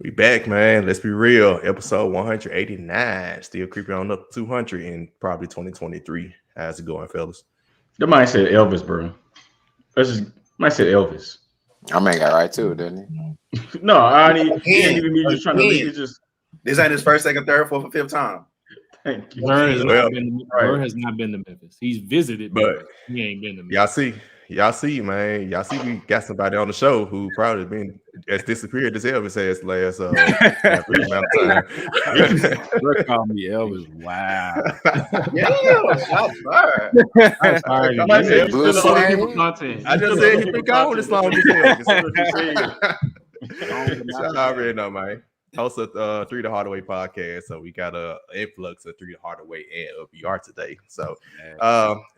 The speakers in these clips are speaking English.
We back, man. Let's be real. Episode 189. Still creeping on up to 200 in probably 2023. How's it going, fellas? That might say Elvis, bro. That's just might say Elvis. I man got right too, didn't he? No, I didn't even mean just trying to leave. It's just this ain't his first, second, third, fourth, or fifth time. Thank you. Burr has not been to Memphis. He's visited, but he ain't been to Memphis. Y'all see, man. Y'all see, we got somebody on the show who probably been as disappeared as Elvis has last amount of time. Burr called me Elvis. Wow. I just said he been gone this long as Elvis. I already know, man. Host of Three the Hardaway podcast, so we got a influx of Three the Hardaway and LBR today. So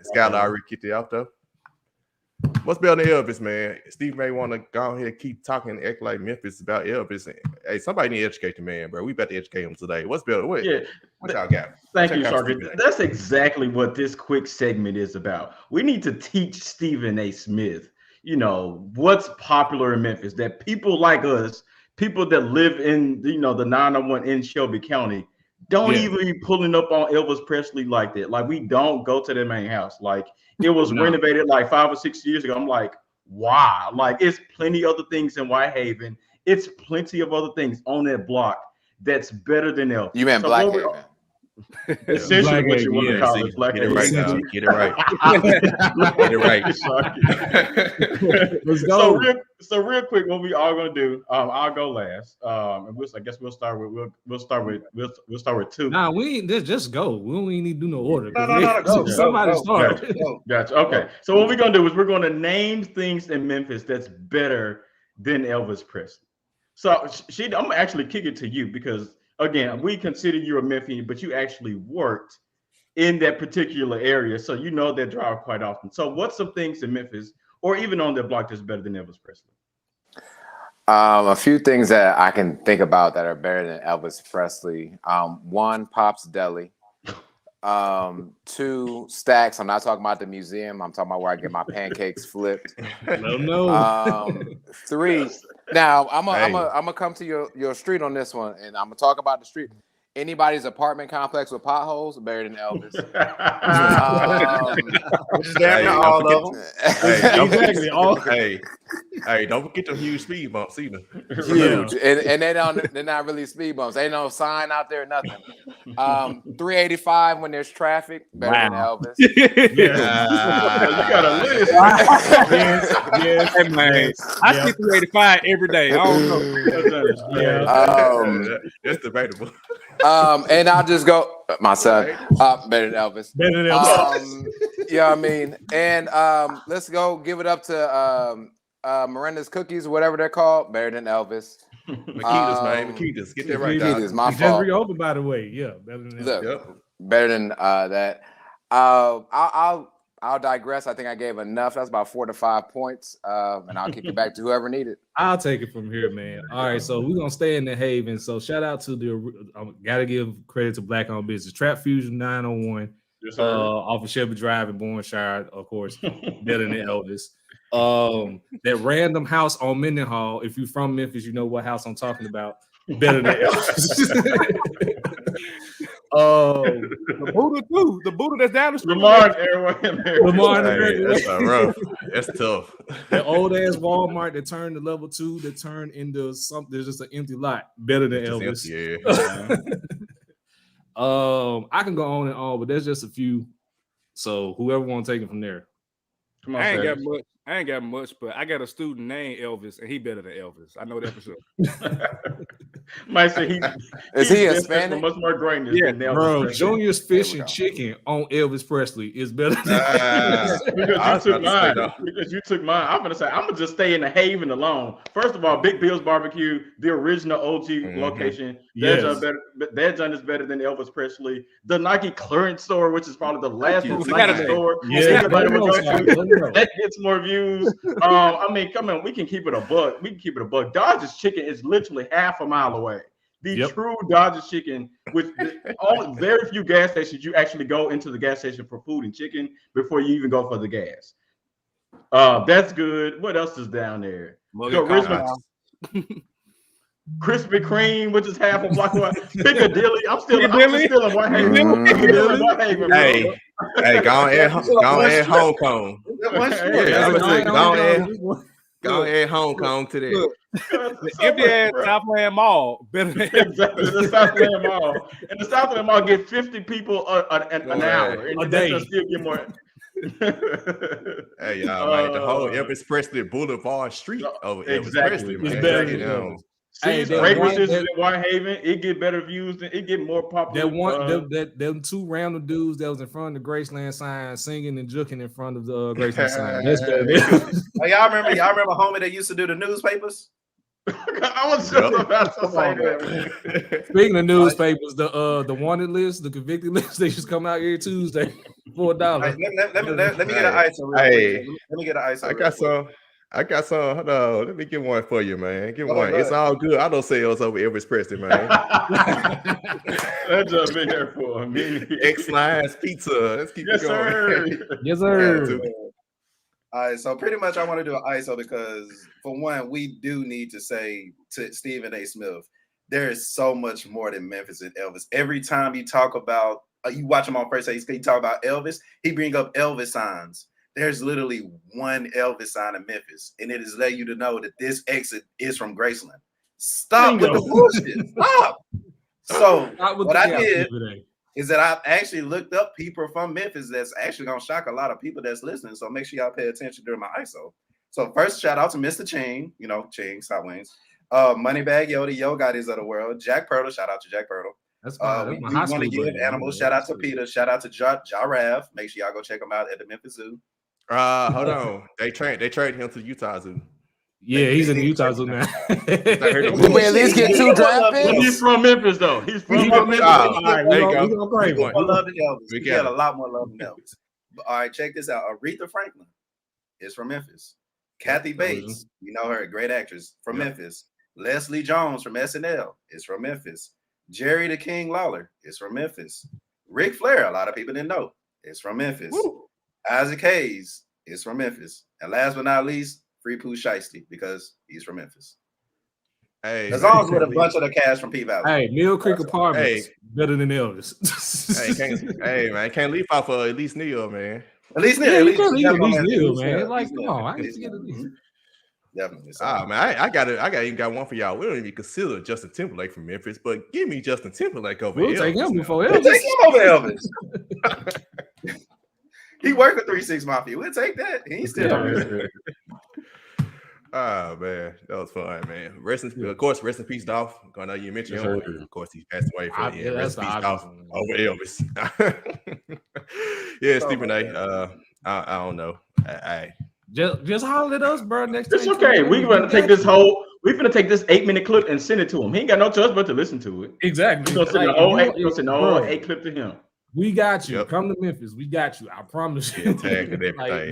Scott already kicked it off though. What's better than Elvis, man? Steve may want to go ahead and keep talking and act like Memphis about Elvis. Hey, somebody need to educate the man, bro. We about to educate him today. What's better? What y'all got? Thank you, Sergeant. That's exactly what this quick segment is about. We need to teach Stephen A. Smith, what's popular in Memphis, that people like us, people that live in, the 901 in Shelby County, don't even be pulling up on Elvis Presley like that. Like, we don't go to their main house. Like, it was renovated like 5 or 6 years ago. I'm like, why? Like, it's plenty other things in Whitehaven. It's plenty of other things on that block that's better than Elvis. You meant Blackhaven. Essentially, what you want to call it, Black. Get it right now. Get it right. Get it right. Let's go. So real quick, what we are gonna do? I'll go last. And I guess we'll start with two. Nah, we ain't just go. We don't even need to do no order. No. Somebody start. Gotcha. Okay. So what we're gonna do is we're gonna name things in Memphis that's better than Elvis Presley. So I'm gonna actually kick it to you because, again, we consider you a Memphian, but you actually worked in that particular area, so you know that drive quite often. So what's some things in Memphis or even on that block that's better than Elvis Presley? A few things that I can think about that are better than Elvis Presley. One, Pop's Deli. Two, Stacks. I'm not talking about the museum. I'm talking about where I get my pancakes flipped. No. Three. Now I'm gonna come to your street on this one, and I'm gonna talk about the street. Anybody's apartment complex with potholes better than Elvis. Don't forget the huge speed bumps either. Huge, and they're not really speed bumps. Ain't no sign out there, nothing. 385 when there's traffic, better than Elvis. You got a list. Yes, man. I see 385 every day. I don't know. That's debatable. And I'll just go my son. Better than Elvis. Better than Elvis. Yeah, I mean, and let's go give it up to Miranda's Cookies, whatever they're called. Better than Elvis. Makitas, man. Makitas. Get that right. Makitas, my fault. Just reopened, by the way. Yeah, better than Elvis. Better than that. I'll digress. I think I gave enough. That's about 4 to 5 points. And I'll kick it back to whoever needed. I'll take it from here, man. All right, so we're gonna stay in the Haven. So shout out to gotta give credit to Black Owned Business. Trap Fusion 901, off of Shelby Drive in Bourneshire, of course, better than Elvis. That random house on Mendenhall. If you're from Memphis, you know what house I'm talking about. Better than Elvis. The Buddha too. The Buddha that's down the street. Lamar. That's rough. That's tough. That old ass Walmart that turned to level 2 that turned into something. There's just an empty lot. Better than Elvis. I can go on and on, but there's just a few. So whoever want to take it from there. Come on, I ain't got much, but I got a student named Elvis, and he better than Elvis. I know that for sure. Might say is he Hispanic? Much more greatness than Elvis. Bro, Junior's Fish and Chicken on Elvis Presley is better than because you took mine. I'm gonna say I'm gonna just stay in the Haven alone. First of all, Big Bill's Barbecue, the original OG location. That John is better than Elvis Presley. The Nike clearance store, which is probably the last Nike store. That gets more views. I mean, come on, we can keep it a buck. Dodge's Chicken is literally half a mile away. The true Dodge's Chicken, with very few gas stations, you actually go into the gas station for food and chicken before you even go for the gas. That's good. What else is down there? Krispy Kreme, which is half a block away. Piccadilly. I'm still in Whitehaven. Hey, go ahead, Hong Kong. Go ahead, Hong Kong today. The empty ass Southland Mall. Exactly, the Southland Mall. And the Southland Mall get 50 people an hour. And a day. Still get more. Hey, y'all, man, the whole Elvis Presley Boulevard Street over Elvis Presley, man. It's better. See, fragrances in Whitehaven, it get better views than it get more popular. Them two random dudes that was in front of the Graceland sign singing and juking in front of the Graceland sign. That's better. Oh, y'all remember homie that used to do the newspapers? I was just about to say that. Speaking of newspapers, the wanted list, the convicted list, they just come out every Tuesday for $1. Let me get an ISO. Let me get an ISO. I got some. Hold on. Let me get one for you, man. Get one. It's all good. I don't sales over Elvis Presley, man. That's just been there for a minute. X-Lines Pizza. Let's keep it going. Sir. Yes, sir. All right, so pretty much I want to do an ISO because, for one, we do need to say to Stephen A. Smith, there is so much more than Memphis and Elvis. Every time you talk about, you watch him on First Take, he talk about Elvis, he bring up Elvis signs. There's literally one Elvis sign in Memphis, and it is letting you to know that this exit is from Graceland. Stop with the bullshit. Stop. So what I did is that I actually looked up people from Memphis that's actually going to shock a lot of people that's listening. So make sure y'all pay attention during my ISO. So first, shout out to Mr. Ching, Ching, South Wings. Moneybag Yoda, Yo Goddess of the World. Jack Purtle, shout out to Jack Purtle. That's we want to give animals. Shout out to Peter. Shout out to Jarav. Make sure y'all go check him out at the Memphis Zoo. Hold on. They traded him to the Utah Zoo. Yeah, he's in the Utah Zoo now. We at least get 2 draft picks. He's from Memphis, though. He's from Memphis. All right, there you go. More love than Elvis. We got a lot more love than Elvis. But, all right, check this out. Aretha Franklin is from Memphis. Kathy Bates, you know her, great actress, from Memphis. Leslie Jones from SNL is from Memphis. Jerry the King Lawler is from Memphis. Ric Flair, a lot of people didn't know, is from Memphis. Woo. Isaac Hayes is from Memphis. And last but not least, Free Pooh Shiesty, because he's from Memphis. Hey, as long as with a bunch of the cast from P Valley. Hey, Mill Creek Apartments better than Elvis. Man, can't leave off for at least Neil, man. At least Neil, at least Neil, man. Like, come on, I need to get at least. Definitely. Man, I got one for y'all. We don't even consider Justin Timberlake from Memphis, but give me Justin Timberlake over Elvis. Take him before Elvis. We'll take him over Elvis. He worked with 3-6 Mafia. We'll take that. He's still Oh man, that was fun, man. Rest in peace, Dolph. I know you mentioned him. Of course, he passed away from rest in peace, Dolph, over Elvis. Yeah, Stephen A. I don't know. Just holler at us, bro. Next time. It's okay. We're gonna take this 8-minute clip and send it to him. He ain't got no choice but to listen to it. Exactly. We're gonna send the whole 8 clip to him. We got you. Yep. Come to Memphis. We got you. I promise you. Like,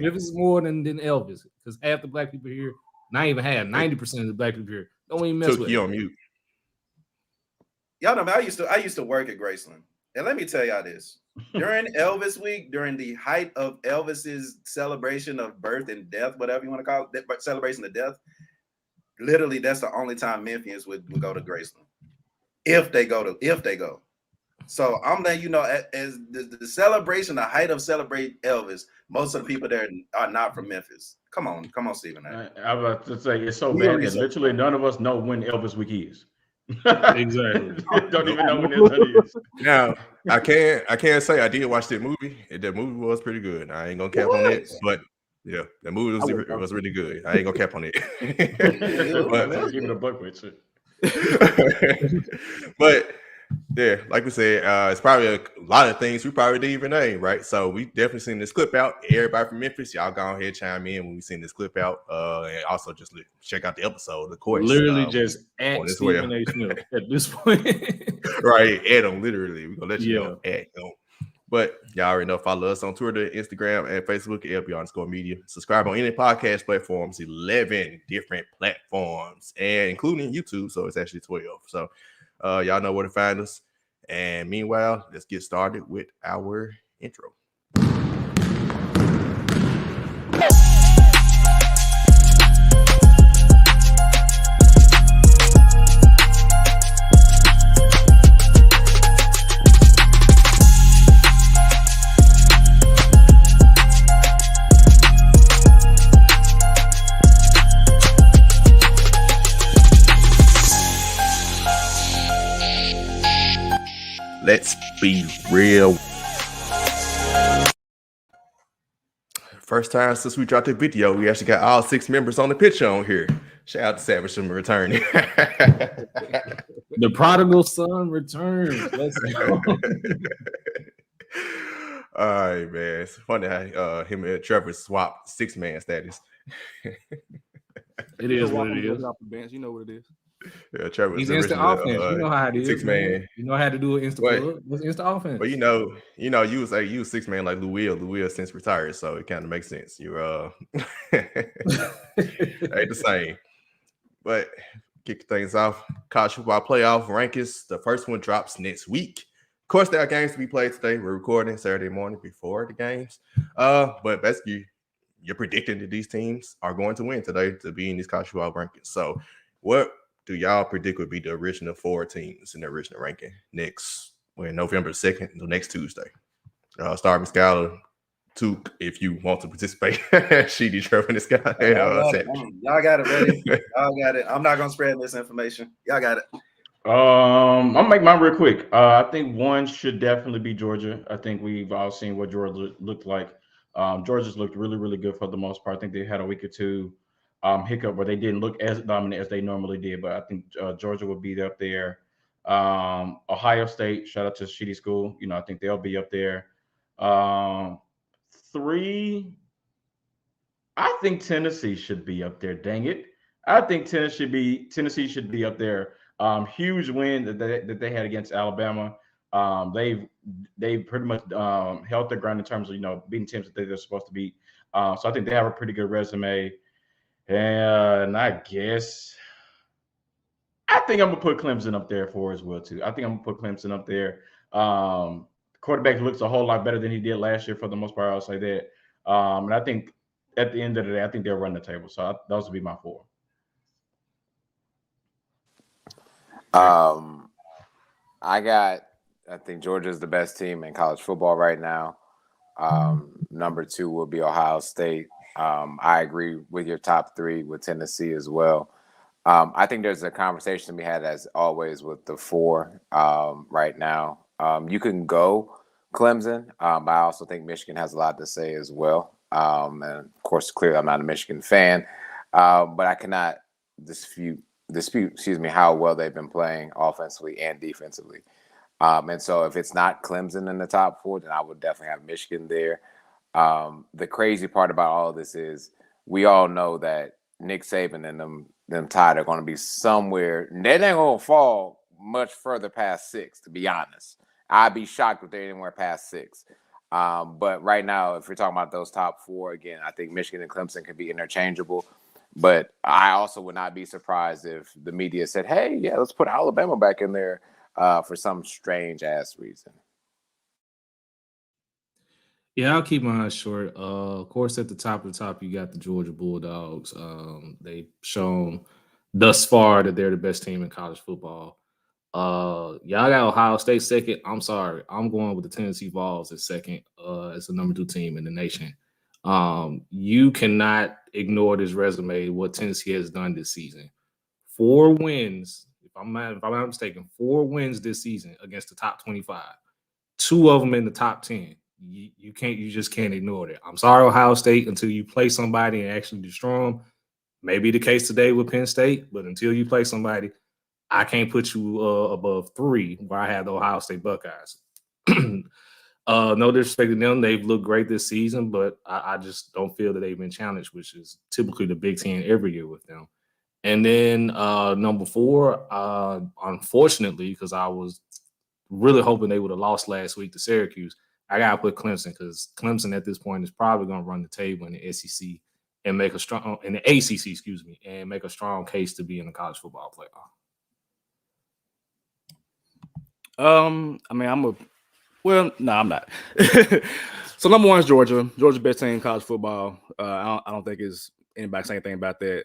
Memphis is more than Elvis, because half the black people here, not even half, 90% of the black people here don't even mess with you on mute. Y'all know, man, I used to work at Graceland, and let me tell y'all this: during Elvis week, during the height of Elvis's celebration of birth and death, whatever you want to call it, celebration of death, literally that's the only time Memphians would go to Graceland, if they go. So I'm letting you know, as the celebration, the height of celebrate Elvis, most of the people there are not from Memphis. Come on, Stephen. I'm about to say it's so bad that literally none of us know when Elvis week is. Exactly. Don't even know when it is. Now I can't say I did watch that movie. That movie was pretty good. I ain't gonna cap on it, but yeah, the movie was really good. I ain't gonna cap on it. But give it a buck with it. But yeah, like we said, it's probably a lot of things we probably didn't even name, right? So we definitely seen this clip out. Everybody from Memphis, y'all go ahead, chime in when we seen this clip out, and also just check out the episode, of course. Literally just at Stephen A. Smith at this point. Right, at him, literally. We're gonna let you know at him. But y'all already know, follow us on Twitter, Instagram, and Facebook at LBR_media. Subscribe on any podcast platforms, 11 different platforms, and including YouTube. So it's actually 12. So y'all know where to find us. And meanwhile, let's get started with our intro. Let's be real. First time since we dropped the video, we actually got all 6 members on the picture on here. Shout out to Savage for returning. The prodigal son returns. Let's go. All right, man. It's funny how him and Trevor swapped 6-man status. It is what it is. Off the bench, you know what it is. Yeah, Trevor. He's instant offense. You know how it is. 6-man. You know how to do it instant plug. What's instant offense? But you was 6-man like Louis. Louis since retired, so it kind of makes sense. You're ain't the same. But kick things off. College football playoff rankings. The first one drops next week. Of course, there are games to be played today. We're recording Saturday morning before the games. But basically, you're predicting that these teams are going to win today to be in these college football rankings. So, what do y'all predict would be the original 4 teams in the original ranking November 2nd, the next Tuesday? Starving Scholar, Took, if you want to participate. Sheedy, Trevor, and this guy. Y'all got it ready. Y'all got it. I'm not gonna spread this information. Y'all got it. I'll make mine real quick. I think 1 should definitely be Georgia. I think we've all seen what Georgia looked like. Georgia's looked really, really good for the most part. I think they had a week or 2 hiccup where they didn't look as dominant as they normally did, but I think Georgia will be up there. Ohio State, shout out to Shitty School. I think they'll be up there. 3, I think Tennessee should be up there. Dang it. I think Tennessee should be up there. Huge win that they had against Alabama. They've pretty much held their ground in terms of beating teams that they're supposed to beat. So I think they have a pretty good resume. And I guess I think I'm gonna put Clemson up there for as well too. I think I'm gonna put Clemson up there. Quarterback looks a whole lot better than he did last year for the most part. I'll say that. And I think at the end of the day, I think they'll run the table. So those would be my 4. I think Georgia's the best team in college football right now. Number 2 will be Ohio State. I agree with your top 3 with Tennessee as well. I think there's a conversation to be had, as always, with the 4 right now. You can go Clemson, but I also think Michigan has a lot to say as well. And of course, clearly, I'm not a Michigan fan, but I cannot dispute, how well they've been playing offensively and defensively. And so if it's not Clemson in the top 4, then I would definitely have Michigan there. The crazy part about all of this is we all know that Nick Saban and them Tide are going to be somewhere. They ain't going to fall much further past 6, to be honest. I'd be shocked if they're anywhere past 6. But right now, if you're talking about those top 4, again, I think Michigan and Clemson can be interchangeable. But I also would not be surprised if the media said, hey, yeah, let's put Alabama back in there for some strange-ass reason. Yeah, I'll keep mine short. Of course, at the top, you got the Georgia Bulldogs. They've shown thus far that they're the best team in college football. Y'all got Ohio State second. I'm sorry. I'm going with the Tennessee Vols at second as the number 2 team in the nation. You cannot ignore this resume, what Tennessee has done this season. 4 wins, if I'm not mistaken, 4 wins this season against the top 25. 2 of them in the top 10. You just can't ignore that. I'm sorry, Ohio State, until you play somebody and actually destroy them. Maybe the case today with Penn State, but until you play somebody, I can't put you above 3 where I have the Ohio State Buckeyes. No disrespect to them. They've looked great this season, but I just don't feel that they've been challenged, which is typically the Big Ten every year with them. And then number 4, unfortunately, because I was really hoping they would have lost last week to Syracuse, I got to put Clemson, because Clemson at this point is probably going to run the table in the SEC and make a strong – in the ACC, and make a strong case to be in the college football playoff. I'm not. So number 1 is Georgia. Georgia's best team in college football. I don't think anybody saying anything about that.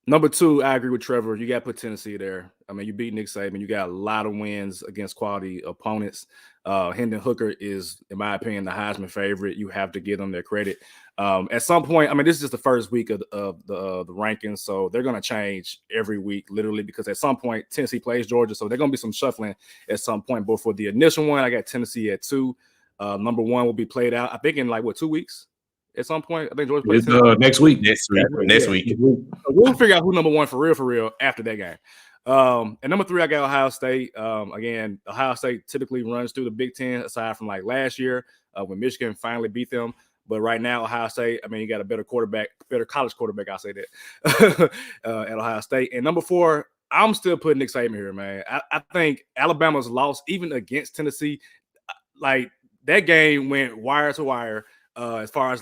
Number 2, I agree with Trevor. You got to put Tennessee there. I mean, you beat Nick Saban. You got a lot of wins against quality opponents. Hendon Hooker is, in my opinion, the Heisman favorite. You have to give them their credit. At some point, I mean, this is just the first week of the rankings, so they're going to change every week, literally, because at some point, Tennessee plays Georgia, so there's going to be some shuffling at some point. But for the initial one, I got Tennessee at 2. Number 1 will be played out, I think, in 2 weeks? At some point, I think Georgia plays next week. Next week. We'll figure out who number 1 for real after that game. And number 3, I got Ohio State. Again, Ohio State typically runs through the Big Ten, aside from last year when Michigan finally beat them. But right now, Ohio State, I mean, you got a better college quarterback, I'll say that, at Ohio State. And number 4, I'm still putting Nick Saban here, man. I think Alabama's loss, even against Tennessee, that game went wire to wire. As far as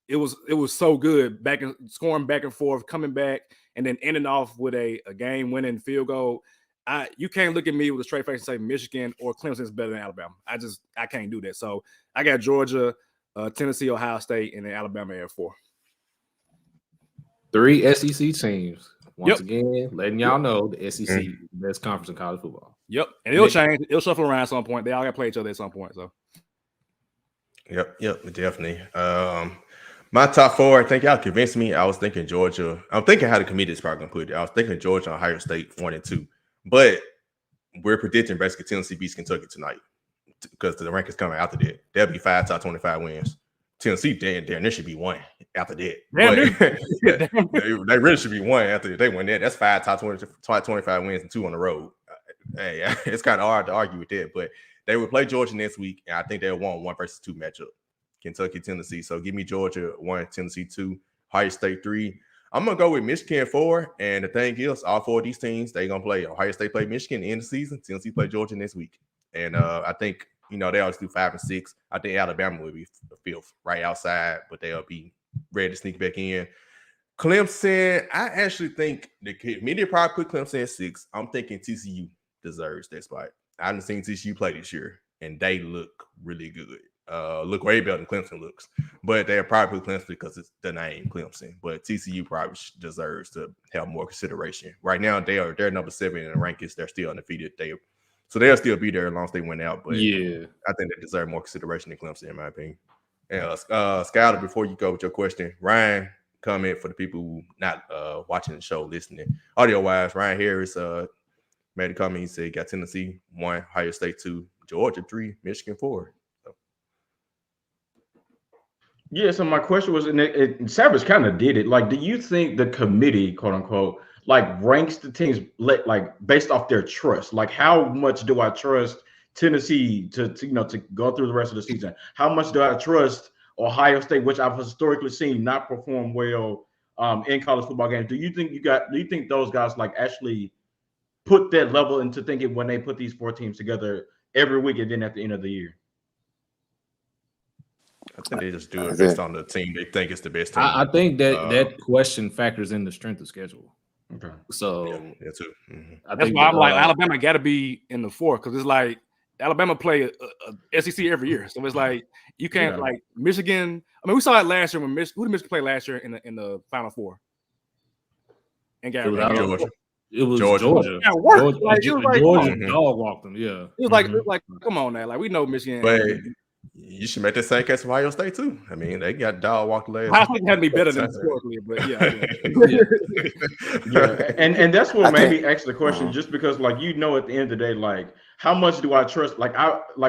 it was so good, scoring back and forth, coming back, and then ending off with a game-winning field goal. You can't look at me with a straight face and say Michigan or Clemson is better than Alabama. I can't do that. So I got Georgia, Tennessee, Ohio State, and then Alabama at 4. 3 SEC teams. Once again, letting y'all know the SEC is the best conference in college football. Yep, and it'll change. It'll shuffle around at some point. They all got to play each other at some point. So. Yep, definitely. My top 4, I think y'all convinced me. I was thinking Georgia. I'm thinking how the committee is probably going to put it. I was thinking Georgia, Ohio State 1 and 2. But we're predicting basically Tennessee beats Kentucky tonight because the rankings coming after that. There'll be 5 top 25 wins. Tennessee, there should be 1 after that. They really should be 1 after they win that. That's 5 top 25 wins and 2 on the road. Hey, it's kind of hard to argue with that, but they will play Georgia next week, and I think they'll want 1 versus 2 matchup. Kentucky, Tennessee. So give me Georgia 1, Tennessee 2, Ohio State 3. I'm gonna go with Michigan 4. And the thing is, all 4 of these teams, they're gonna play. Ohio State play Michigan in the season. Tennessee play Georgia next week. And I think they always do 5 and 6. I think Alabama will be 5th, right outside, but they'll be ready to sneak back in. Clemson, I actually think the committee probably put Clemson at 6. I'm thinking TCU deserves that spot. I haven't seen TCU play this year, and they look really good. Look way better than Clemson looks, but they'll probably put Clemson because it's the name Clemson. But TCU probably deserves to have more consideration. Right now, they're number 7 in the rankings. They're still undefeated. So they'll still be there as long as they win out. But yeah, I think they deserve more consideration than Clemson, in my opinion. And Skyler, before you go with your question, Ryan, comment for the people who not watching the show, listening audio wise. Ryan Harris made a comment. He said got Tennessee 1, Ohio State 2, Georgia 3, Michigan 4. Yeah, so my question was, and Savage kind of did it. Do you think the committee, quote unquote, ranks the teams based off their trust? How much do I trust Tennessee to go through the rest of the season? How much do I trust Ohio State, which I've historically seen not perform well in college football games? Do you think those guys actually put that level into thinking when they put these 4 teams together every week and then at the end of the year? I think they just do it based on the team they think is the best team. I think that question factors in the strength of schedule. Okay. So yeah too. Mm-hmm. That's why I'm Alabama got to be in the 4 because it's Alabama play a SEC every year, so it's you can't Michigan. I mean, we saw it last year when who did Michigan play last year in the Final 4? And got Georgia. It was Georgia. Georgia. Georgia dog walked them. Yeah. It was come on now, we know Michigan. But you should make the same case for Ohio State too. I mean, they got dog walked last. I think had to be better than historically, but yeah. And that's what made me ask the question, just because at the end of the day, how much do I trust?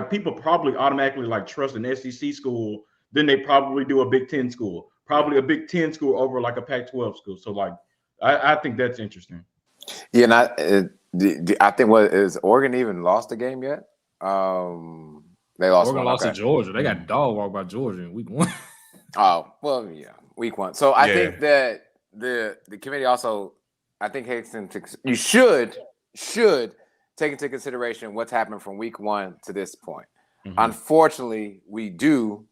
People probably automatically trust an SEC school, then they probably do a Big Ten school, probably a Big Ten school over a Pac-12 school. So I think that's interesting. Yeah, and I think is Oregon even lost a game yet? They lost. Oregon lost to Georgia. They got dog walked by Georgia in week 1. Oh well, yeah, week 1. So I think that the committee also, I think you should take into consideration what's happened from week 1 to this point. Mm-hmm. Unfortunately, we do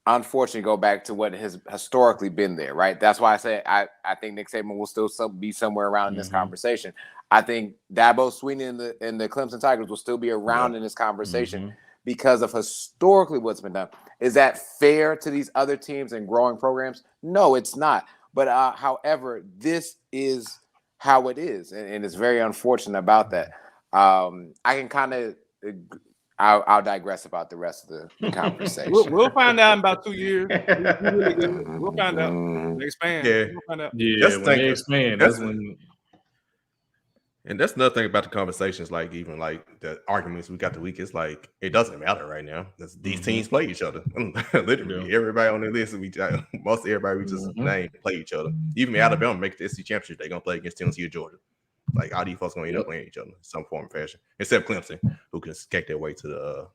go back to what has historically been there, right? That's why I say I think Nick Saban will still be somewhere around in this conversation. I think Dabo Swinney and the Clemson Tigers will still be around in this conversation because of historically what's been done. Is that fair to these other teams and growing programs? No, it's not. But however, this is how it is, and it's very unfortunate about that. I can kind of. I'll digress about the rest of the conversation. We'll find out in about 2 years. We'll find out. They expand. Yeah. We'll find out. Yeah, when they expand, that's when. And that's another thing about the conversations, like even like the arguments we got the week. It's like it doesn't matter right now. These teams play each other. Literally, everybody on the list, most everybody we just name play each other. Even Alabama make the SEC championship, they're gonna play against Tennessee or Georgia. Like all these folks gonna end up playing each other in some form or fashion, except Clemson, who can skate their way to the.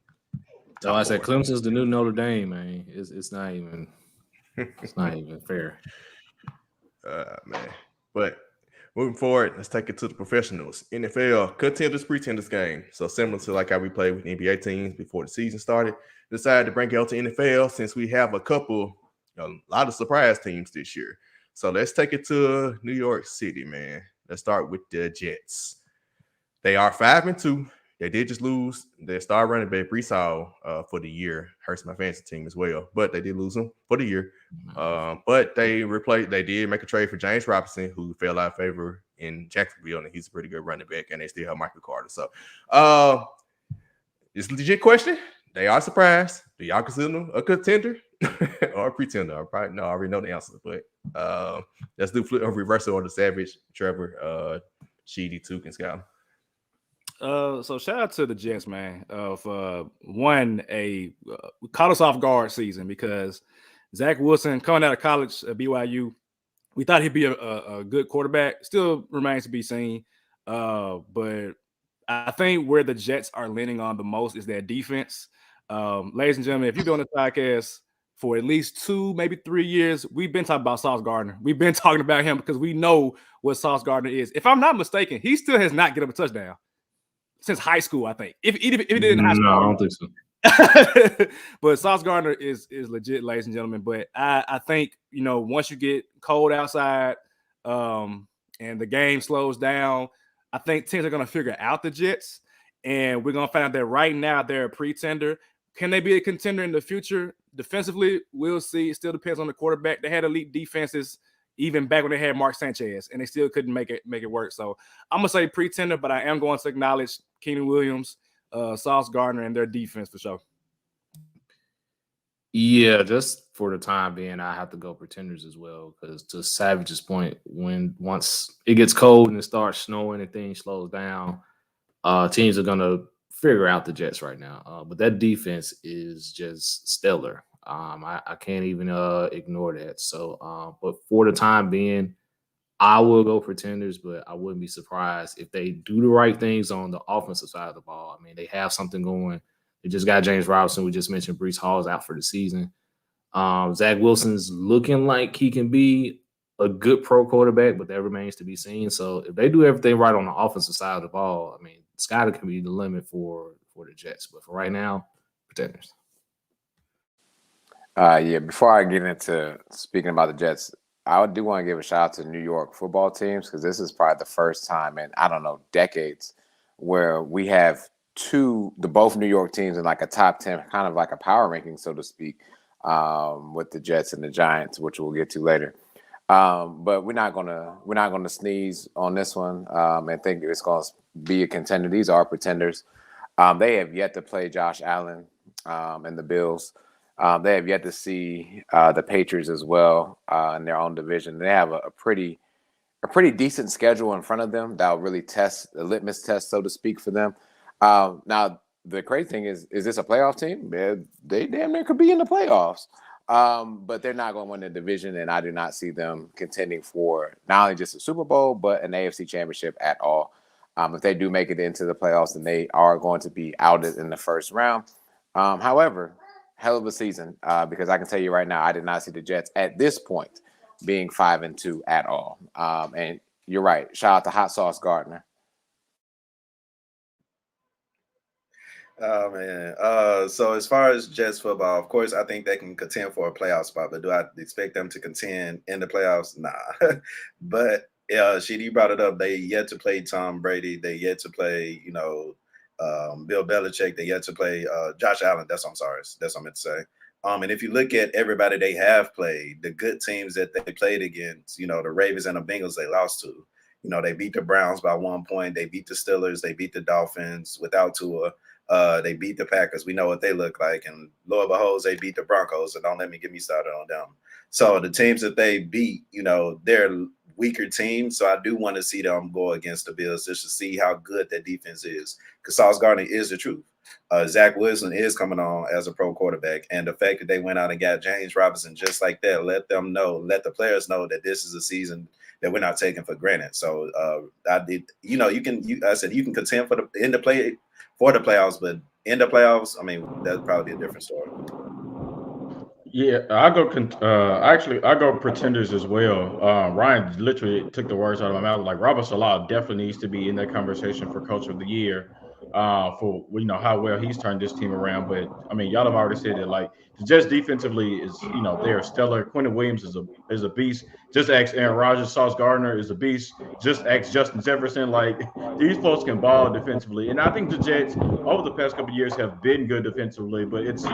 So I said Clemson's the new Notre Dame, man. It's not even fair. Man, but. Moving forward, let's take it to the professionals. NFL Contenders Pretenders game. So similar to like how we played with NBA teams before the season started, decided to bring it out to NFL since we have a lot of surprise teams this year. So let's take it to New York City, man. Let's start with the Jets. They are 5-2. They did just lose their star running back Brees Hall for the year. Hurts my fantasy team as well, but they did lose him for the year. But they did make a trade for James Robinson, who fell out of favor in Jacksonville, and he's a pretty good running back, and they still have Michael Carter. So it's a legit question. They are surprised. Do y'all consider them a contender or a pretender? I already know the answer, but let's do reversal on the Savage, Trevor, Sheedy, Took, and Scott. So shout out to the Jets, man, for caught us off guard season because Zach Wilson coming out of college at BYU, we thought he'd be a good quarterback. Still remains to be seen. But I think where the Jets are leaning on the most is their defense. Ladies and gentlemen, if you've been on the podcast for at least 2, maybe 3 years, we've been talking about Sauce Gardner. We've been talking about him because we know what Sauce Gardner is. If I'm not mistaken, he still has not given up a touchdown since high school, I think. If he did in high school. No, I don't think so. But Sauce Gardner is legit, ladies and gentlemen. But I think, once you get cold outside and the game slows down, I think teams are going to figure out the Jets. And we're going to find out that right now they're a pretender. Can they be a contender in the future? Defensively, we'll see. It still depends on the quarterback. They had elite defenses even back when they had Mark Sanchez, and they still couldn't make it work. So I'm going to say pretender, but I am going to acknowledge Keenan Williams, Sauce Gardner, and their defense for sure. Yeah, just for the time being, I have to go pretenders as well because to Savage's point, once it gets cold and it starts snowing and things slows down, teams are going to figure out the Jets right now. But that defense is just stellar. I can't even ignore that. So, but for the time being, I will go pretenders, but I wouldn't be surprised if they do the right things on the offensive side of the ball. I mean, they have something going. They just got James Robinson. We just mentioned Brees Hall is out for the season. Zach Wilson's looking like he can be a good pro quarterback, but that remains to be seen. So if they do everything right on the offensive side of the ball, I mean, sky can be the limit for the Jets. But for right now, pretenders. Before I get into speaking about the Jets, I do want to give a shout out to New York football teams because this is probably the first time in, decades where we have both New York teams in like a top 10, kind of like a power ranking, so to speak, with the Jets and the Giants, which we'll get to later. But we're not gonna sneeze on this one and think it's gonna be a contender. These are pretenders. They have yet to play Josh Allen and the Bills. They have yet to see the Patriots as well in their own division. They have a pretty decent schedule in front of them that will really test the litmus test, so to speak, for them. Now, the crazy thing is this a playoff team? They damn near could be in the playoffs, but they're not going to win the division, and I do not see them contending for not only just a Super Bowl, but an AFC championship at all. If they do make it into the playoffs, then they are going to be outed in the first round. However, hell of a season because I can tell you right now, I did not see the Jets at this point being 5-2 at all. And you're right. Shout out to Hot Sauce Gardner. Oh man. So as far as Jets football, of course, I think they can contend for a playoff spot, but do I expect them to contend in the playoffs? Nah. But Sheedy brought it up. They yet to play Tom Brady. They yet to play, Bill Belichick. They yet to play Josh Allen. That's what I meant to say. And if you look at everybody they have played, the good teams that they played against, the Ravens and the Bengals they lost to. They beat the Browns by 1 point. They beat the Steelers. They beat the Dolphins without Tua. They beat the Packers. We know what they look like. And lo and behold, they beat the Broncos. And don't let me get me started on them. So the teams that they beat, they're weaker teams. So I do want to see them go against the Bills just to see how good that defense is. Because Sauce Gardner is the truth. Zach Wilson is coming on as a pro quarterback. And the fact that they went out and got James Robinson just like that, let the players know that this is a season that we're not taking for granted. So I said you can contend for the playoffs, but in the playoffs, I mean, that'd probably be a different story. Yeah, I go Pretenders as well. Ryan literally took the words out of my mouth. Like Robert Salah definitely needs to be in that conversation for Coach of the Year. For how well he's turned this team around. But I mean, y'all have already said that like the Jets defensively is they're stellar. Quentin Williams is a beast. Just ask Aaron Rodgers. Sauce Gardner is a beast. Just ask Justin Jefferson. Like these folks can ball defensively, and I think the Jets over the past couple of years have been good defensively. But it's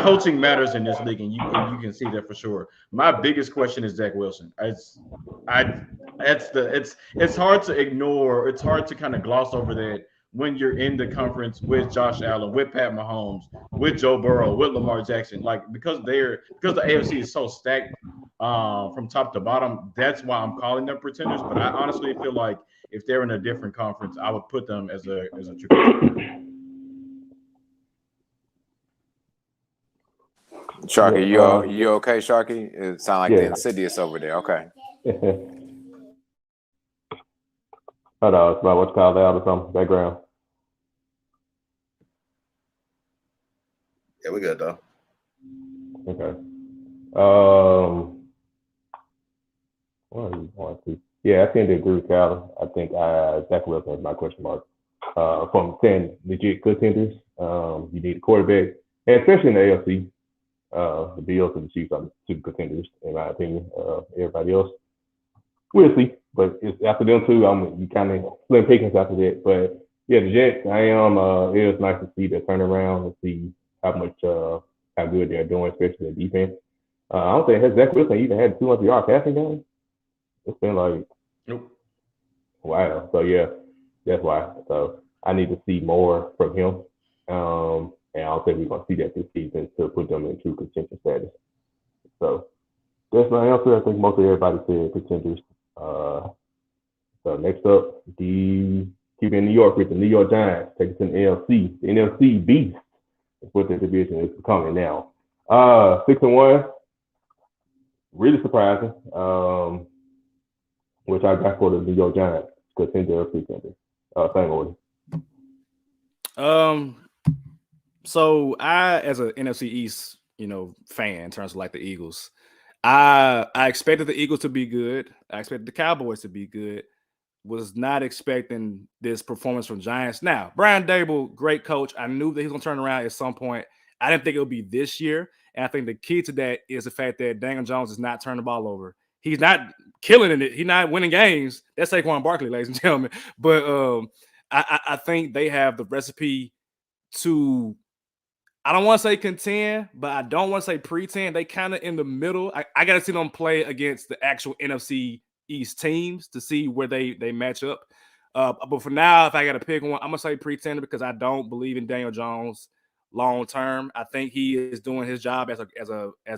coaching matters in this league, and you can see that for sure. My biggest question is Zach Wilson. It's hard to ignore. It's hard to kind of gloss over that when you're in the conference with Josh Allen, with Pat Mahomes, with Joe Burrow, with Lamar Jackson, like because the AFC is so stacked from top to bottom. That's why I'm calling them pretenders. But I honestly feel like if they're in a different conference, I would put them as a triple. Sharky, you okay, Sharky? It sounds like the Insidious over there. Okay. Hold on, it's about what's called out or something. Background. Yeah, we good though. Okay. What do you want to? Yeah, I tend to agree with Cal. I think Zach Wilson is my question mark. From 10 legit contenders, you need a quarterback, and especially in the AFC, the Bills and the Chiefs are two contenders, in my opinion. Everybody else, we'll see. But it's after them two, you kind of slim pickings after that. But yeah, the Jets, it was nice to see the turnaround and see how good they're doing, especially the defense. I don't think has Zach Wilson even had 200-yard passing game. It's been like, nope. Wow. So yeah, that's why. So I need to see more from him. And I don't think we're gonna see that this season to put them in true contention status. So that's my answer. I think mostly everybody said contenders. So next up, keep in New York with the New York Giants, take it to the NFC. The NFC beast is what the division is becoming now. 6-1, really surprising. Which I got for the New York Giants, contender or pretender. Same order. So I, as an NFC East, fan in terms of like the Eagles, I expected the Eagles to be good. I expected the Cowboys to be good. Was not expecting this performance from Giants. Now, Brian Daboll, great coach. I knew that he was going to turn around at some point. I didn't think it would be this year. And I think the key to that is the fact that Daniel Jones is not turning the ball over. He's not killing in it. He's not winning games. That's Saquon Barkley, ladies and gentlemen. But I think they have the recipe to, I don't want to say contend, but I don't want to say pretend. They kind of in the middle. I got to see them play against the actual NFC East teams to see where they match up. But for now, if I got to pick one, I'm going to say pretender because I don't believe in Daniel Jones long term. I think he is doing his job as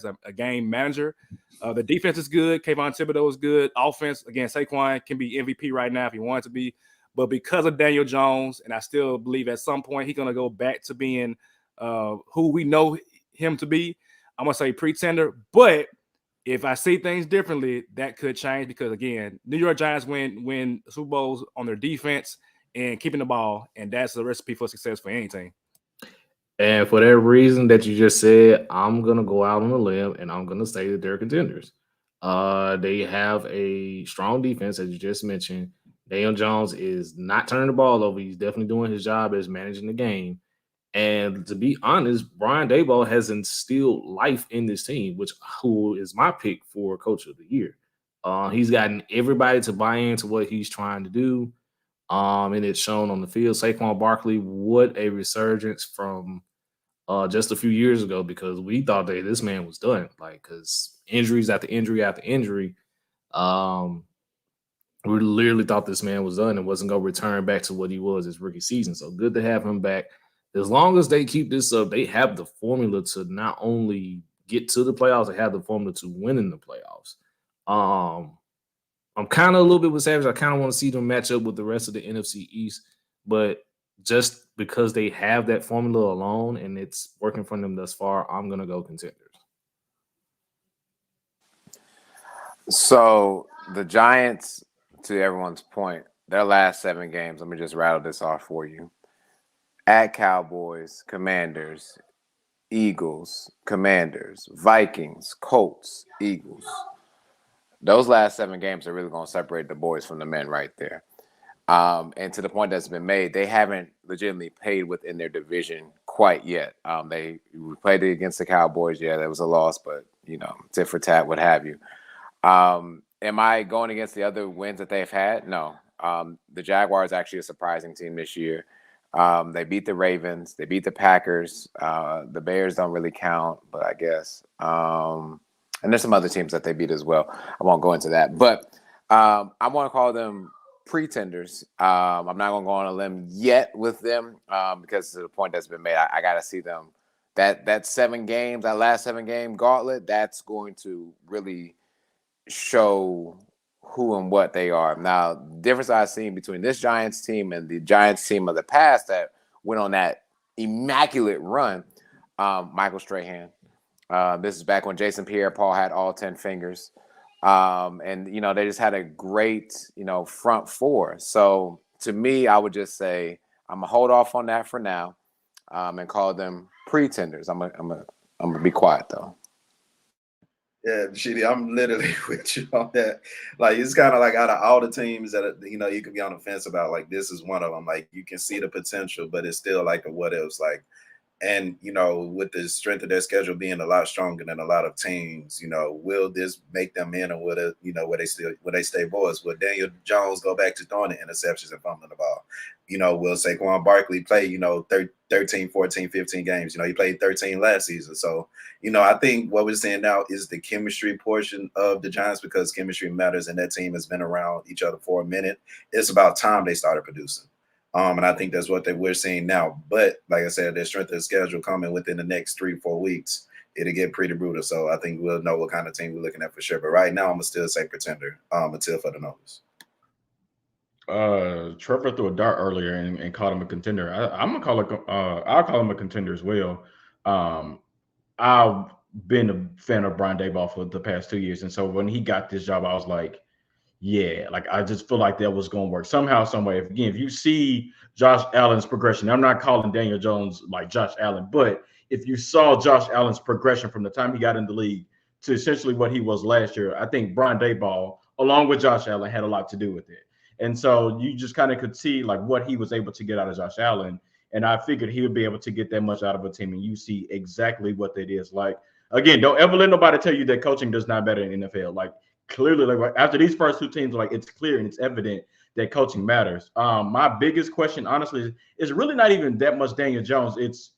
a game manager. The defense is good. Kayvon Thibodeau is good. Offense, again, Saquon can be MVP right now if he wanted to be. But because of Daniel Jones, and I still believe at some point he's going to go back to being who we know him to be, I'm going to say pretender. But if I see things differently, that could change because, again, New York Giants win Super Bowls on their defense and keeping the ball, and that's the recipe for success for any team. And for that reason that you just said, I'm going to go out on a limb and I'm going to say that they're contenders. They have a strong defense, as you just mentioned. Daniel Jones is not turning the ball over. He's definitely doing his job as managing the game. And to be honest, Brian Daboll has instilled life in this team, who is my pick for Coach of the Year. He's gotten everybody to buy into what he's trying to do. And it's shown on the field. Saquon Barkley, what a resurgence from just a few years ago because we thought that this man was done. Like, because injuries after injury after injury, we literally thought this man was done and wasn't going to return back to what he was his rookie season. So good to have him back. As long as they keep this up, they have the formula to not only get to the playoffs, they have the formula to win in the playoffs. I'm kind of a little bit with Savage. I kind of want to see them match up with the rest of the NFC East, but just because they have that formula alone and it's working for them thus far, I'm going to go Contenders. So the Giants, to everyone's point, their last 7 games, let me just rattle this off for you. At Cowboys, Commanders, Eagles, Commanders, Vikings, Colts, Eagles. Those last 7 games are really going to separate the boys from the men right there. And to the point that's been made, they haven't legitimately played within their division quite yet. They played it against the Cowboys. Yeah, that was a loss, but, tit for tat, what have you. Am I going against the other wins that they've had? No. The Jaguars actually a surprising team this year. They beat the Ravens. They beat the Packers. The Bears don't really count, but I guess. And there's some other teams that they beat as well. I won't go into that. But I want to call them pretenders. I'm not going to go on a limb yet with them because to the point that's been made, I got to see them. That 7 games, that last 7-game gauntlet, that's going to really show who and what they are. Now, the difference I've seen between this Giants team and the Giants team of the past that went on that immaculate run, Michael Strahan. This is back when Jason Pierre-Paul had all 10 fingers. And, they just had a great, front four. So to me, I would just say I'm going to hold off on that for now and call them pretenders. I'm gonna be quiet, though. Yeah, Shitty, I'm literally with you on that. Like, it's kind of like out of all the teams that, you could be on the fence about, like, this is one of them. Like, you can see the potential, but it's still like a what else. Like, and, with the strength of their schedule being a lot stronger than a lot of teams, will this make them in or would it, where they stay boys? Will Daniel Jones go back to throwing the interceptions and fumbling the ball? Will Saquon Barkley play, 13, 14, 15 games? He played 13 last season. So, I think what we're seeing now is the chemistry portion of the Giants because chemistry matters and that team has been around each other for a minute. It's about time they started producing. And I think that's what we're seeing now. But like I said, their strength of schedule coming within the next 3-4 weeks, it'll get pretty brutal. So I think we'll know what kind of team we're looking at for sure. But right now, I'm gonna still say pretender until for the numbers. Trevor threw a dart earlier and called him a contender. I'm gonna call it. I'll call him a contender as well. I've been a fan of Brian Daboll for the past 2 years, and so when he got this job, I was like, yeah, like I just feel like that was going to work somehow, some way. If you see Josh Allen's progression, I'm not calling Daniel Jones like Josh Allen, but if you saw Josh Allen's progression from the time he got in the league to essentially what he was last year, I think Brian Daboll, along with Josh Allen, had a lot to do with it. And so you just kind of could see like what he was able to get out of Josh Allen. And I figured he would be able to get that much out of a team. And you see exactly what that is. Like, again, don't ever let nobody tell you that coaching does not matter in the NFL. Like, clearly, like after these first 2 teams, like it's clear and it's evident that coaching matters. My biggest question, honestly, is really not even that much Daniel Jones. Is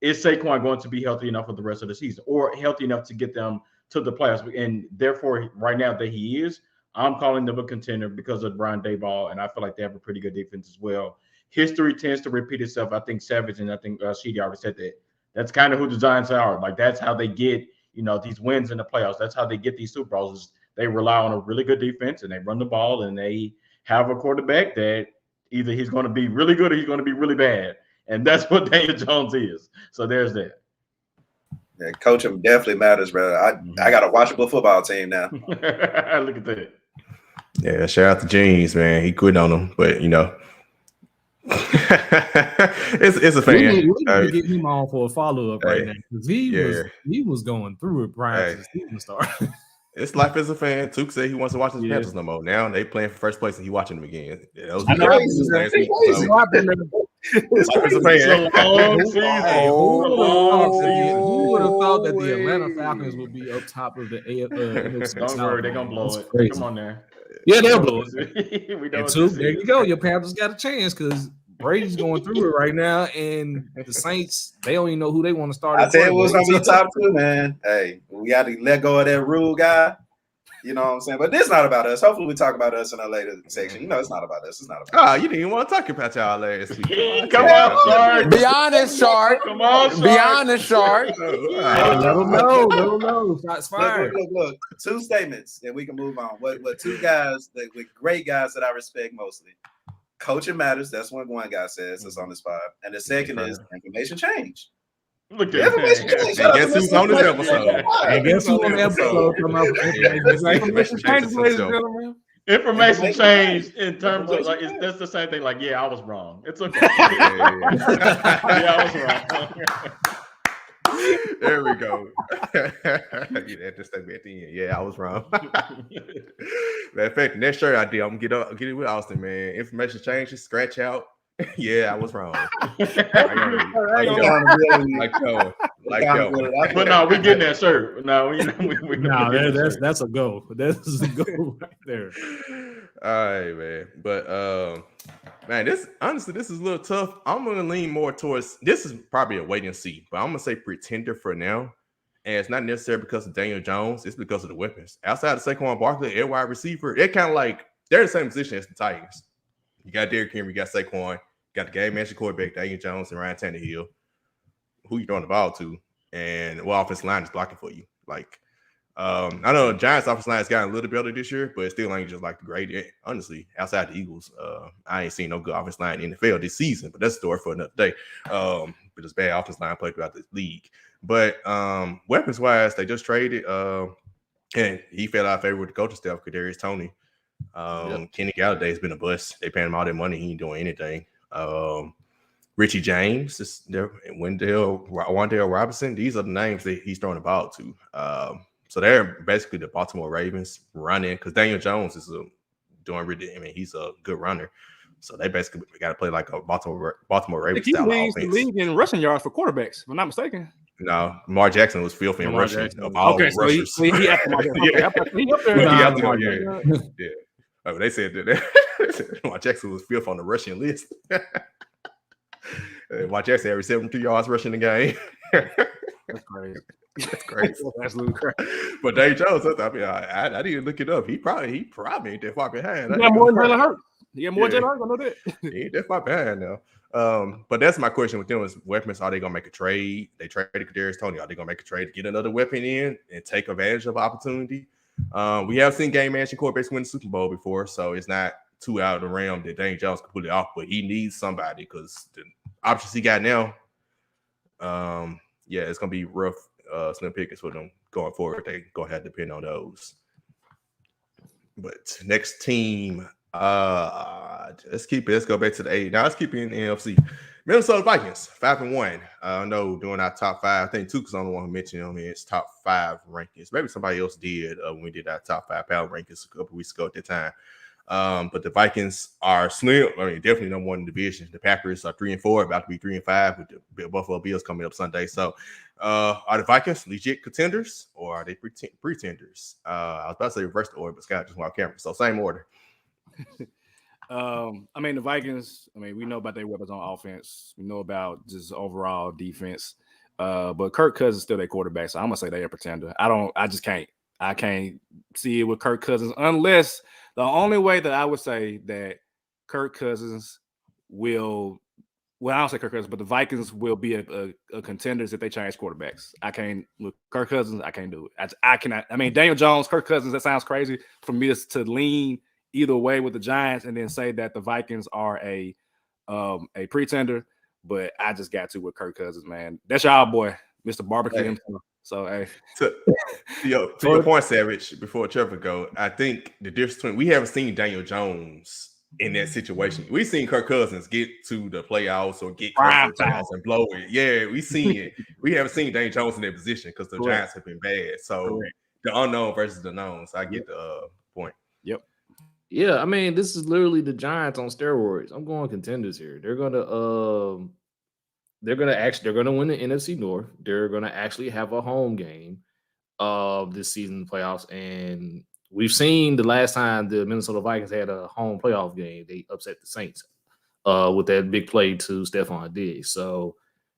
Saquon going to be healthy enough for the rest of the season or healthy enough to get them to the playoffs? And therefore, right now that he is, I'm calling them a contender because of Brian Daboll, and I feel like they have a pretty good defense as well. History tends to repeat itself. I think Savage and I think Sheedy already said that. That's kind of who the Giants are. Like that's how they get, these wins in the playoffs. That's how they get these Super Bowls. They rely on a really good defense and they run the ball and they have a quarterback that either he's going to be really good or he's going to be really bad. And that's what Daniel Jones is. So there's that. Yeah, coaching definitely matters, bro. I got a watchable football team now. Look at that. Yeah, shout out to James, man. He quit on them, but it's a fan. We need to get him on for a follow-up right now because he was going through it prior to the season start. It's life as a fan. Tuke said he wants to watch his Panthers no more. Now they playing for first place and he watching them again. Yeah, I've been there. Who would have thought that the Atlanta Falcons would be up top of the NFC? Don't worry, they're gonna blow it. Crazy. Come on there. Yeah, they'll blow it. And Tuke, there you go. Your Panthers got a chance because Brady's going through it right now, and the Saints, they don't even know who they want to start. I tell you what's gonna be top 2, man. Hey, we got to let go of that rule guy. You know what I'm saying? But this is not about us. Hopefully, we talk about us in a later section. You know, it's not about us. It's not about us. You didn't even want to talk about y'all last week. Come on, Shark. Be honest, Shark. Come on, Shark. Be honest, Shark. Let them know. Shots fired. Look. 2 statements, and we can move on. What 2 guys, with great guys that I respect mostly. Coaching matters. That's what one guy says. It's on the spot. And the second is information change. Look at information change. And guess who's on this episode? And guess who's on the episode? Information change in terms of like that's the same thing. Like, yeah, I was wrong. It's okay. Yeah, I was wrong. There we go. That just at the end. Yeah, I was wrong. Matter of fact, next shirt I did, I'm gonna get it with Austin, man. Information changes, scratch out. Yeah, I was wrong. Like yo. But no, we getting that shirt. No, that's a go. That's a go right there. All right, man. But man, this is a little tough. I'm gonna lean more towards this is probably a wait and see, but I'm gonna say pretender for now. And it's not necessarily because of Daniel Jones, it's because of the weapons. Outside of Saquon Barkley, air wide receiver, they're kind of like they're the same position as the Titans. You got Derrick Henry, you got Saquon, got the game manager quarterback, Daniel Jones and Ryan Tannehill. Who you throwing the ball to? And what offensive line is blocking for you? Like, I know the Giants' offensive line has gotten a little better this year, but it still ain't just like the great. Honestly, outside the Eagles, I ain't seen no good offensive line in the NFL this season, but that's a story for another day. But it's bad offensive line play throughout the league. But weapons-wise, they just traded, and he fell out of favor with the coaching staff, Kadarius Toney. Kenny Galladay has been a bust. They paying him all that money. He ain't doing anything. Richie James, Wendell Robinson. These are the names that he's throwing the ball to. So they're basically the Baltimore Ravens running because Daniel Jones is doing really. I mean, he's a good runner. So they basically got to play like a Baltimore Ravens style offense. He leads the league in rushing yards for quarterbbaes, if I'm not mistaken. No, Lamar Jackson was filthy in rushing of all rushers. So he after Lamar Jackson. Yeah. Oh, they said that Lamar Jackson was filthy on the rushing list. Lamar Jackson every 72 yards rushing the game. That's crazy. That's crazy. That's absolutely crazy. But Dave Jones, I mean, I didn't look it up. He probably ain't that far behind. He got more than Jalen Hurts. He got more than Jalen Hurts. I know that. He ain't that far behind now. But that's my question with them is weapons. Are they gonna make a trade? They traded Kadarius Toney. Are they gonna make a trade to get another weapon in and take advantage of opportunity? We have seen game managing quarterbacks win the Super Bowl before, so it's not too out of the realm that Daniel Jones can pull it off, but he needs somebody because the options he got now, it's gonna be rough slim pickings for them going forward. They gonna have to depend on those. But next team, let's go back to the A. Now let's keep it in the NFC. Minnesota Vikings, 5-1. I know doing our top 5. I think Tuka's the only one who mentioned him in his top 5 rankings. Maybe somebody else did when we did our top 5 power rankings a couple weeks ago at the time. But the Vikings are slim. I mean, definitely number one in the division. The Packers are 3-4, about to be 3-5 with the Buffalo Bills coming up Sunday. So, are the Vikings legit contenders or are they pretenders? I was about to say reverse the order, but Scott just went off camera. So, same order. I mean, the Vikings. I mean, we know about their weapons on offense. We know about just overall defense. But Kirk Cousins is still their quarterback, so I'm gonna say they're a pretender. I can't see it with Kirk Cousins unless the only way that I would say that Kirk Cousins will, well, I don't say Kirk Cousins, but the Vikings will be a contenders if they change quarterbacks. I can't look Kirk Cousins. I can't do it. I cannot. I mean, Daniel Jones, Kirk Cousins. That sounds crazy for me to lean either way with the Giants and then say that the Vikings are a pretender. But I just got to with Kirk Cousins, man. That's y'all boy, Mr. Barbecue himself. So, hey. To your point, Savage, before Trevor go, I think the difference between we haven't seen Daniel Jones in that situation. We've seen Kirk Cousins get to the playoffs or get touchdowns and blow it. Yeah, we've seen it. We haven't seen Daniel Jones in that position because the Giants have been bad. So the unknown versus the known. So I get the point. Yep. Yeah, I mean, this is literally the Giants on steroids. I'm going contenders here. They're gonna win the NFC North. They're gonna actually have a home game this season in the playoffs. And we've seen the last time the Minnesota Vikings had a home playoff game, they upset the Saints. with that big play to Stephon Diggs. So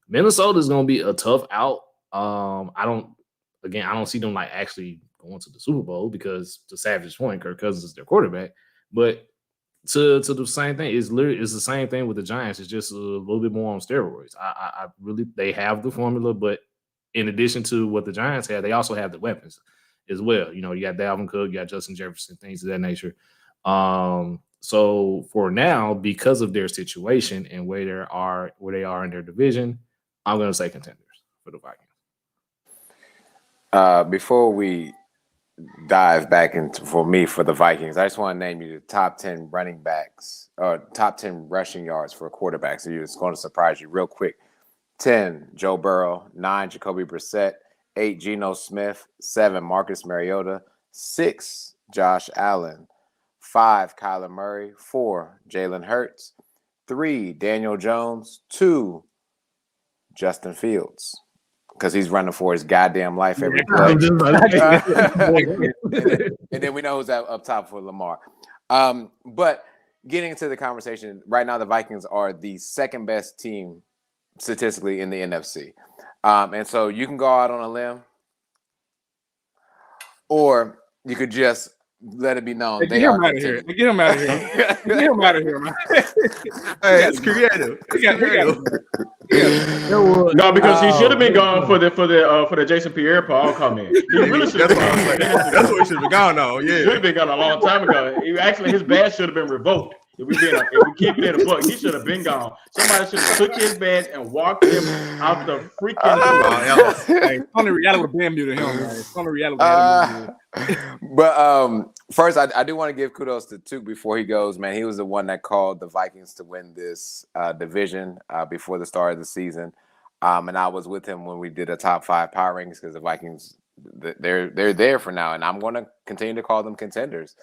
Minnesota is going to be a tough out. I don't see them like actually going to the Super Bowl because to Savage's point, Kirk Cousins is their quarterback. But to the same thing, it's the same thing with the Giants. It's just a little bit more on steroids. I really, they have the formula, but in addition to what the Giants have, they also have the weapons as well. You know, you got Dalvin Cook, you got Justin Jefferson, things of that nature. So for now, because of their situation and where they are in their division, I'm going to say Contenders for the Vikings. Before we dive back into for the Vikings, I just want to name you the top 10 running backs or top 10 rushing yards for quarterbacks. So it's going to surprise you real quick. 10, Joe Burrow. 9, Jacoby Brissett. 8, Geno Smith. 7, Marcus Mariota. 6, Josh Allen. 5, Kyler Murray. 4, Jalen Hurts. 3, Daniel Jones. 2, Justin Fields. Because he's running for his goddamn life every play. And then we know who's up top for Lamar. But getting into the conversation, right now the Vikings are the second best team statistically in the NFC. And so you can go out on a limb, or you could just let it be known. Get him out of here. Get him out of here. Get him out of here, man. Hey, it's creative. No, because he should have been gone for the Jason Pierre-Paul comment. He really should have been. That's what he should have been gone on. Yeah, should have been gone a long time ago. His badge should have been revoked. If we keep it in the book, he should have been gone. Somebody should have took his badge and walked him out the freaking. Hey, Tony Reality would have muted him. Man. Tony Reality. But first, I do want to give kudos to Tuke before he goes. Man, he was the one that called the Vikings to win this division before the start of the season, and I was with him when we did a top 5 power rankings because the Vikings they're there for now, and I'm going to continue to call them contenders.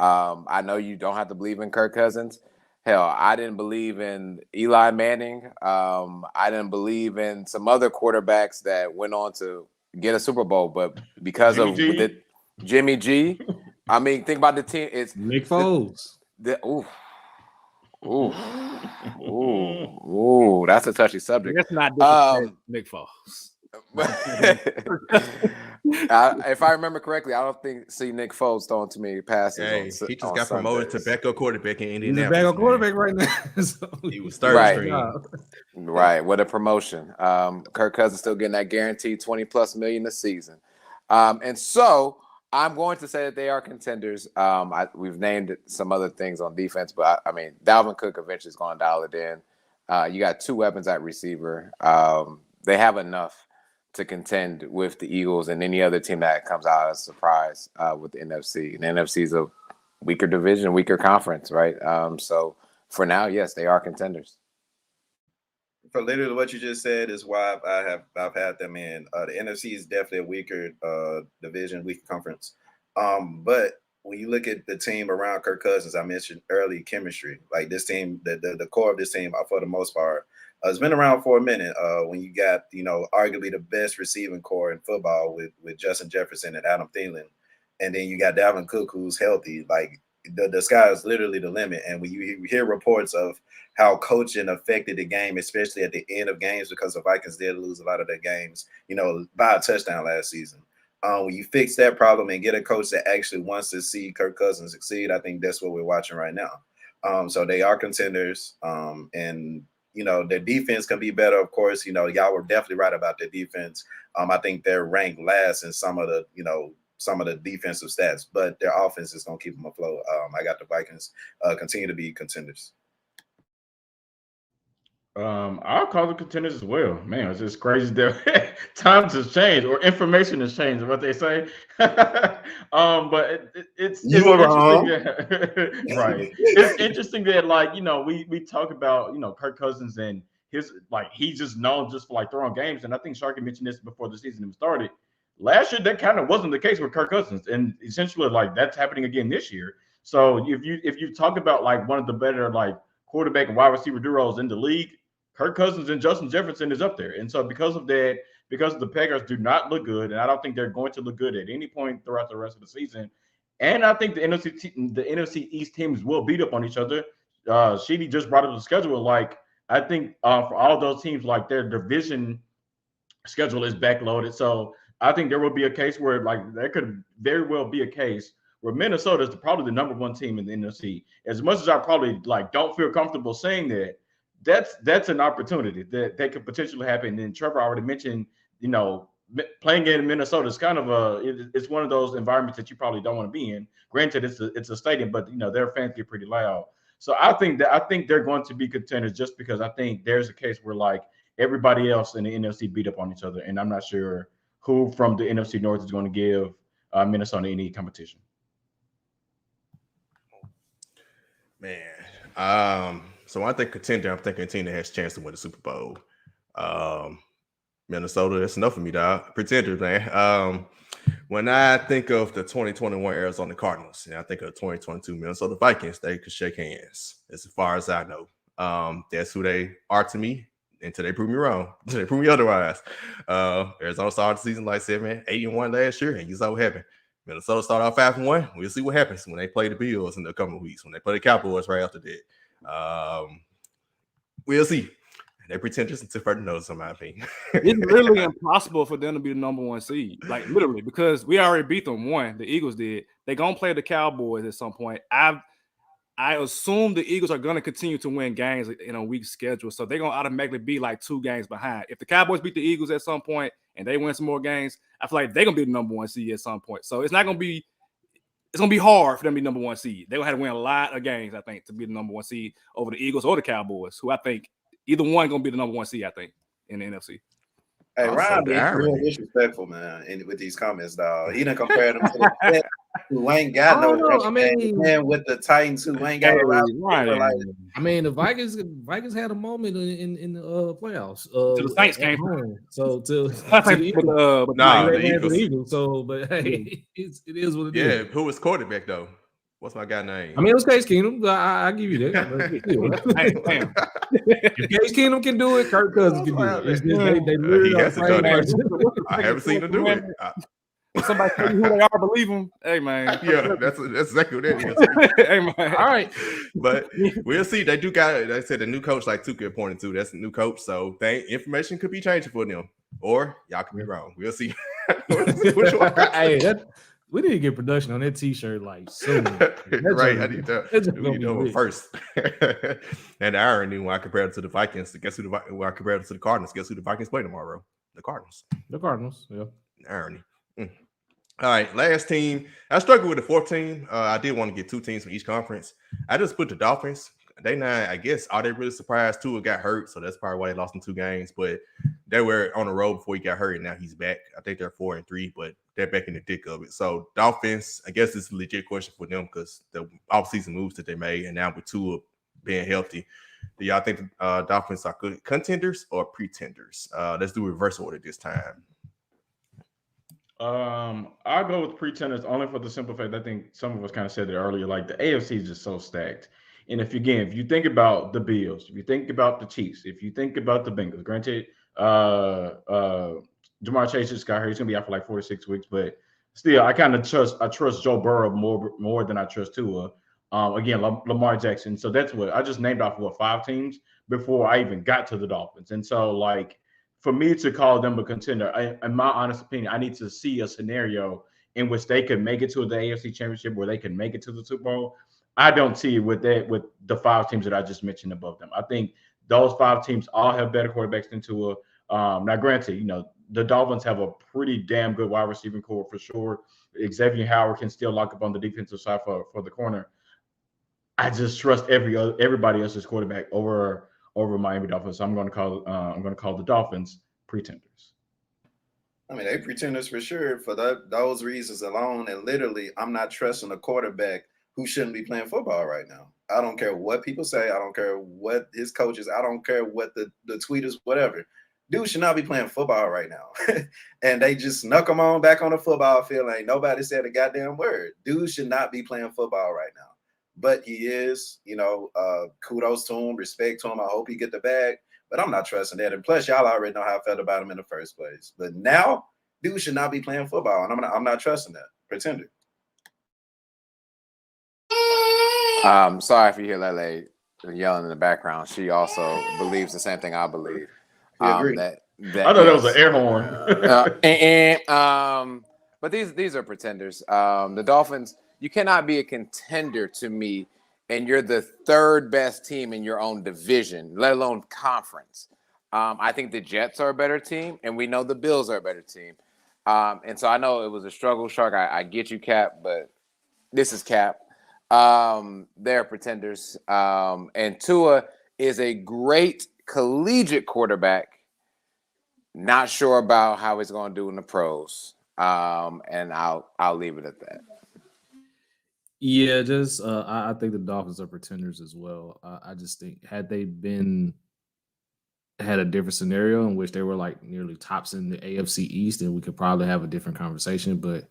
I know you don't have to believe in Kirk Cousins. Hell, I didn't believe in Eli Manning. I didn't believe in some other quarterbacks that went on to get a Super Bowl, but because Jimmy G. I mean, think about the team. It's Nick Foles. Ooh, that's a touchy subject. That's not Nick Foles. If I remember correctly, I don't see Nick Foles throwing too many passes. Hey, he just got promoted to backup quarterback in Indianapolis. He's a backup quarterback right now. So he was third string. Right, what a promotion. Kirk Cousins still getting that guaranteed $20+ million a season. And so I'm going to say that they are contenders. We've named some other things on defense, but I mean, Dalvin Cook eventually is going to dial it in. You got 2 weapons at receiver. They have enough to contend with the Eagles and any other team that comes out as a surprise with the NFC. And the NFC is a weaker division, weaker conference, right? So for now, yes, they are contenders. For literally what you just said is why I've had them in. The NFC is definitely a weaker division, weaker conference. But when you look at the team around Kirk Cousins, I mentioned early chemistry. Like this team, the core of this team, for the most part, it's been around for a minute. When you got, arguably the best receiving core in football with Justin Jefferson and Adam Thielen, and then you got Dalvin Cook who's healthy. Like the sky is literally the limit. And when you hear reports of how coaching affected the game, especially at the end of games, because the Vikings did lose a lot of their games, by a touchdown last season. When you fix that problem and get a coach that actually wants to see Kirk Cousins succeed, I think that's what we're watching right now. So they are contenders, and their defense can be better. Of course, y'all were definitely right about their defense. I think they're ranked last in some of the defensive stats, but their offense is going to keep them afloat. I got the Vikings continue to be contenders. I'll call them contenders as well. Man, it's just crazy that times has changed or information has changed, what they say. But it's interesting that, right. It's interesting that we talk about Kirk Cousins and his he's just known just for throwing games. And I think Sharky mentioned this before the season even started. Last year that kind of wasn't the case with Kirk Cousins, and essentially that's happening again this year. So if you talk about one of the better quarterback and wide receiver duos in the league, Kirk Cousins and Justin Jefferson is up there. And so because of that, because the Packers do not look good, and I don't think they're going to look good at any point throughout the rest of the season. And I think the NFC East teams will beat up on each other. Sheedy just brought up the schedule. Like I think for all those teams, like their division schedule is backloaded. So I think there will be a case where like there could very well be a case where Minnesota is probably the number one team in the NFC. As much as I probably like don't feel comfortable saying that, that's an opportunity that could potentially happen. And Trevor already mentioned, playing in Minnesota is kind of it's one of those environments that you probably don't want to be in. Granted, it's a stadium, but their fans get pretty loud. So I think they're going to be contenders just because I think there's a case where like everybody else in the NFC beat up on each other, and I'm not sure who from the NFC North is going to give Minnesota any competition. Man, so when I think contender, I'm thinking a team that has a chance to win the Super Bowl. Minnesota, that's enough for me, dog. Pretenders, man. When I think of the 2021 Arizona Cardinals, and I think of the 2022 Minnesota Vikings, they could shake hands as far as I know. That's who they are to me until they prove me wrong, until they prove me otherwise. Arizona started the season like 8-1 last year, and you saw what happened. Minnesota started off 5-1. We'll see what happens when they play the Bills in the coming weeks, when they play the Cowboys right after that. We'll see. They're pretenders until further notice, in my opinion. It's literally impossible for them to be the number one seed, like literally, because we already beat them one. The Eagles did. They're gonna play the Cowboys at some point. I assume the Eagles are gonna continue to win games in a week schedule, so they're gonna automatically be like 2 games behind. If the Cowboys beat the Eagles at some point and they win some more games, I feel like they're gonna be the number one seed at some point. So it's gonna be hard for them to be number one seed. They're gonna have to win a lot of games, I think, to be the number one seed over the Eagles or the Cowboys, who I think either one gonna be the number one seed, I think, in the NFC. Hey, Ryan being real disrespectful, man, with these comments, dog. He done compared them to the Jets, who ain't got no man with the Titans, who ain't got the Vikings had a moment in the playoffs. To the Saints came home. So to the Eagles. So, but hey, it is what it is. Yeah, who was quarterback though? What's my guy name? It was Case Keenum. I give you that. If Case Keenum can do it, Kirk Cousins can do it. It's just, he has to done it. I haven't seen him do it. If somebody tell you who they are, believe them. Hey, man. Yeah, that's exactly what that is. Hey, man. All right. But we'll see. They do got, they said the new coach, like Tuka pointed to, that's the new coach. So information could be changing for them. Or y'all could be wrong. We'll see. We need to get production on that T-shirt like soon. Right, I need to. We need to know it first. And the irony when I compare it to the Vikings, guess who when I compare it to the Cardinals, guess who the Vikings play tomorrow? The Cardinals. The Cardinals, yeah. Irony. All right, last team. I struggled with the 4th team. I did want to get 2 teams from each conference. I just put the Dolphins. They not, I guess, are they really surprised? Tua got hurt, so that's probably why they lost in 2 games. But they were on the road before he got hurt, and now he's back. I think they're 4-3, but they're back in the thick of it. So Dolphins, I guess it's a legit question for them because the offseason moves that they made, and now with Tua being healthy, do y'all think the Dolphins are good contenders or pretenders? Let's do reverse order this time. I'll go with pretenders only for the simple fact I think some of us kind of said it earlier. Like the AFC is just so stacked. And if you think about the Bills, if you think about the Chiefs, if you think about the Bengals, granted, Jamar Chase just got hurt. He's gonna be out for like 4 to 6 weeks, but still, I trust Joe Burrow more than I trust Tua. Again, Lamar Jackson. So that's what I just named off 5 teams before I even got to the Dolphins. And so, like, for me to call them a contender, in my honest opinion, I need to see a scenario in which they could make it to the AFC Championship, where they can make it to the Super Bowl. I don't see it with the 5 teams that I just mentioned above them. I think those 5 teams all have better quarterbacks than Tua. Now, granted, the Dolphins have a pretty damn good wide receiving core for sure. Xavier Howard can still lock up on the defensive side for the corner. I just trust everybody else's quarterback over Miami Dolphins. So I'm going to call the Dolphins pretenders. I mean, they pretenders for sure for those reasons alone. And literally, I'm not trusting a quarterback who shouldn't be playing football right now. I don't care what people say. I don't care what his coaches. I don't care what the tweet is, whatever. Dude should not be playing football right now. And they just snuck him on back on the football field. Ain't nobody said a goddamn word. Dude should not be playing football right now. But he is, kudos to him, respect to him. I hope he get the bag. But I'm not trusting that. And plus, y'all already know how I felt about him in the first place. But now, dude should not be playing football. And I'm not trusting that. Pretender. Sorry if you hear Lele yelling in the background. She also believes the same thing I believe. I thought that was an air horn. But these are pretenders. The Dolphins, you cannot be a contender to me, and you're the third best team in your own division, let alone conference. I think the Jets are a better team, and we know the Bills are a better team. And so I know it was a struggle, Shark. I get you, Cap, but this is Cap. They're pretenders. And Tua is a great collegiate quarterback. Not sure about how he's going to do in the pros. And I'll leave it at that. Yeah, I think the Dolphins are pretenders as well. I just think had they had a different scenario in which they were like nearly tops in the AFC East, then we could probably have a different conversation. But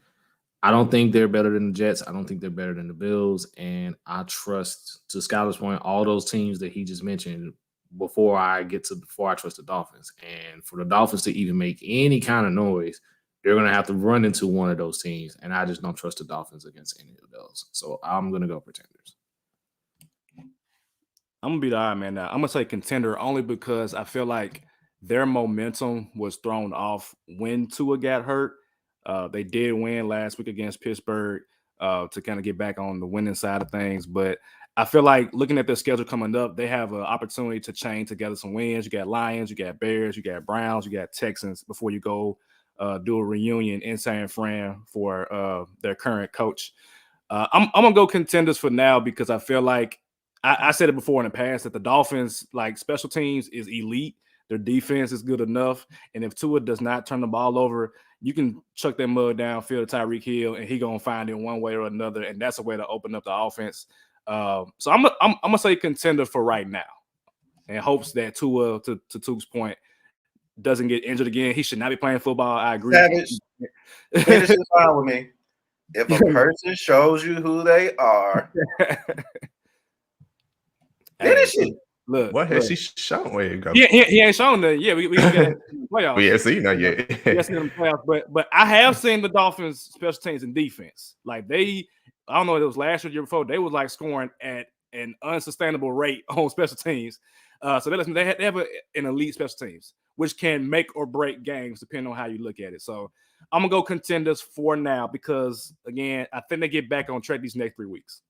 I don't think they're better than the Jets. I don't think they're better than the Bills. And I trust, to Skyler's point, all those teams that he just mentioned before I trust the Dolphins. And for the Dolphins to even make any kind of noise, they're going to have to run into one of those teams. And I just don't trust the Dolphins against any of those. So I'm going to go pretenders. I'm going to be the odd man now. I'm going to say contender only because I feel like their momentum was thrown off when Tua got hurt. They did win last week against Pittsburgh to kind of get back on the winning side of things. But I feel like looking at their schedule coming up, they have an opportunity to chain together some wins. You got Lions, you got Bears, you got Browns, you got Texans before you go do a reunion in San Fran for their current coach. I'm going to go contenders for now because I feel like I said it before in the past that the Dolphins, like special teams, is elite. Their defense is good enough. And if Tua does not turn the ball over, you can chuck that mud downfield to Tyreek Hill, and he going to find it one way or another. And that's a way to open up the offense. So I'm going to say contender for right now, and hopes that Tua, to Tuke's point, doesn't get injured again. He should not be playing football. I agree. Savage. Finish is fine with me. If a person shows you who they are, finish it. Look, what has he shown? Where you go? He ain't shown that. Yeah, we got playoffs. We haven't seen that yet. Yes, in the playoffs, but I have seen the Dolphins special teams and defense. Like I don't know if it was last year or the year before, they was like scoring at an unsustainable rate on special teams. So they have an elite special teams, which can make or break games depending on how you look at it. So I'm gonna go contenders for now because again, I think they get back on track these next 3 weeks.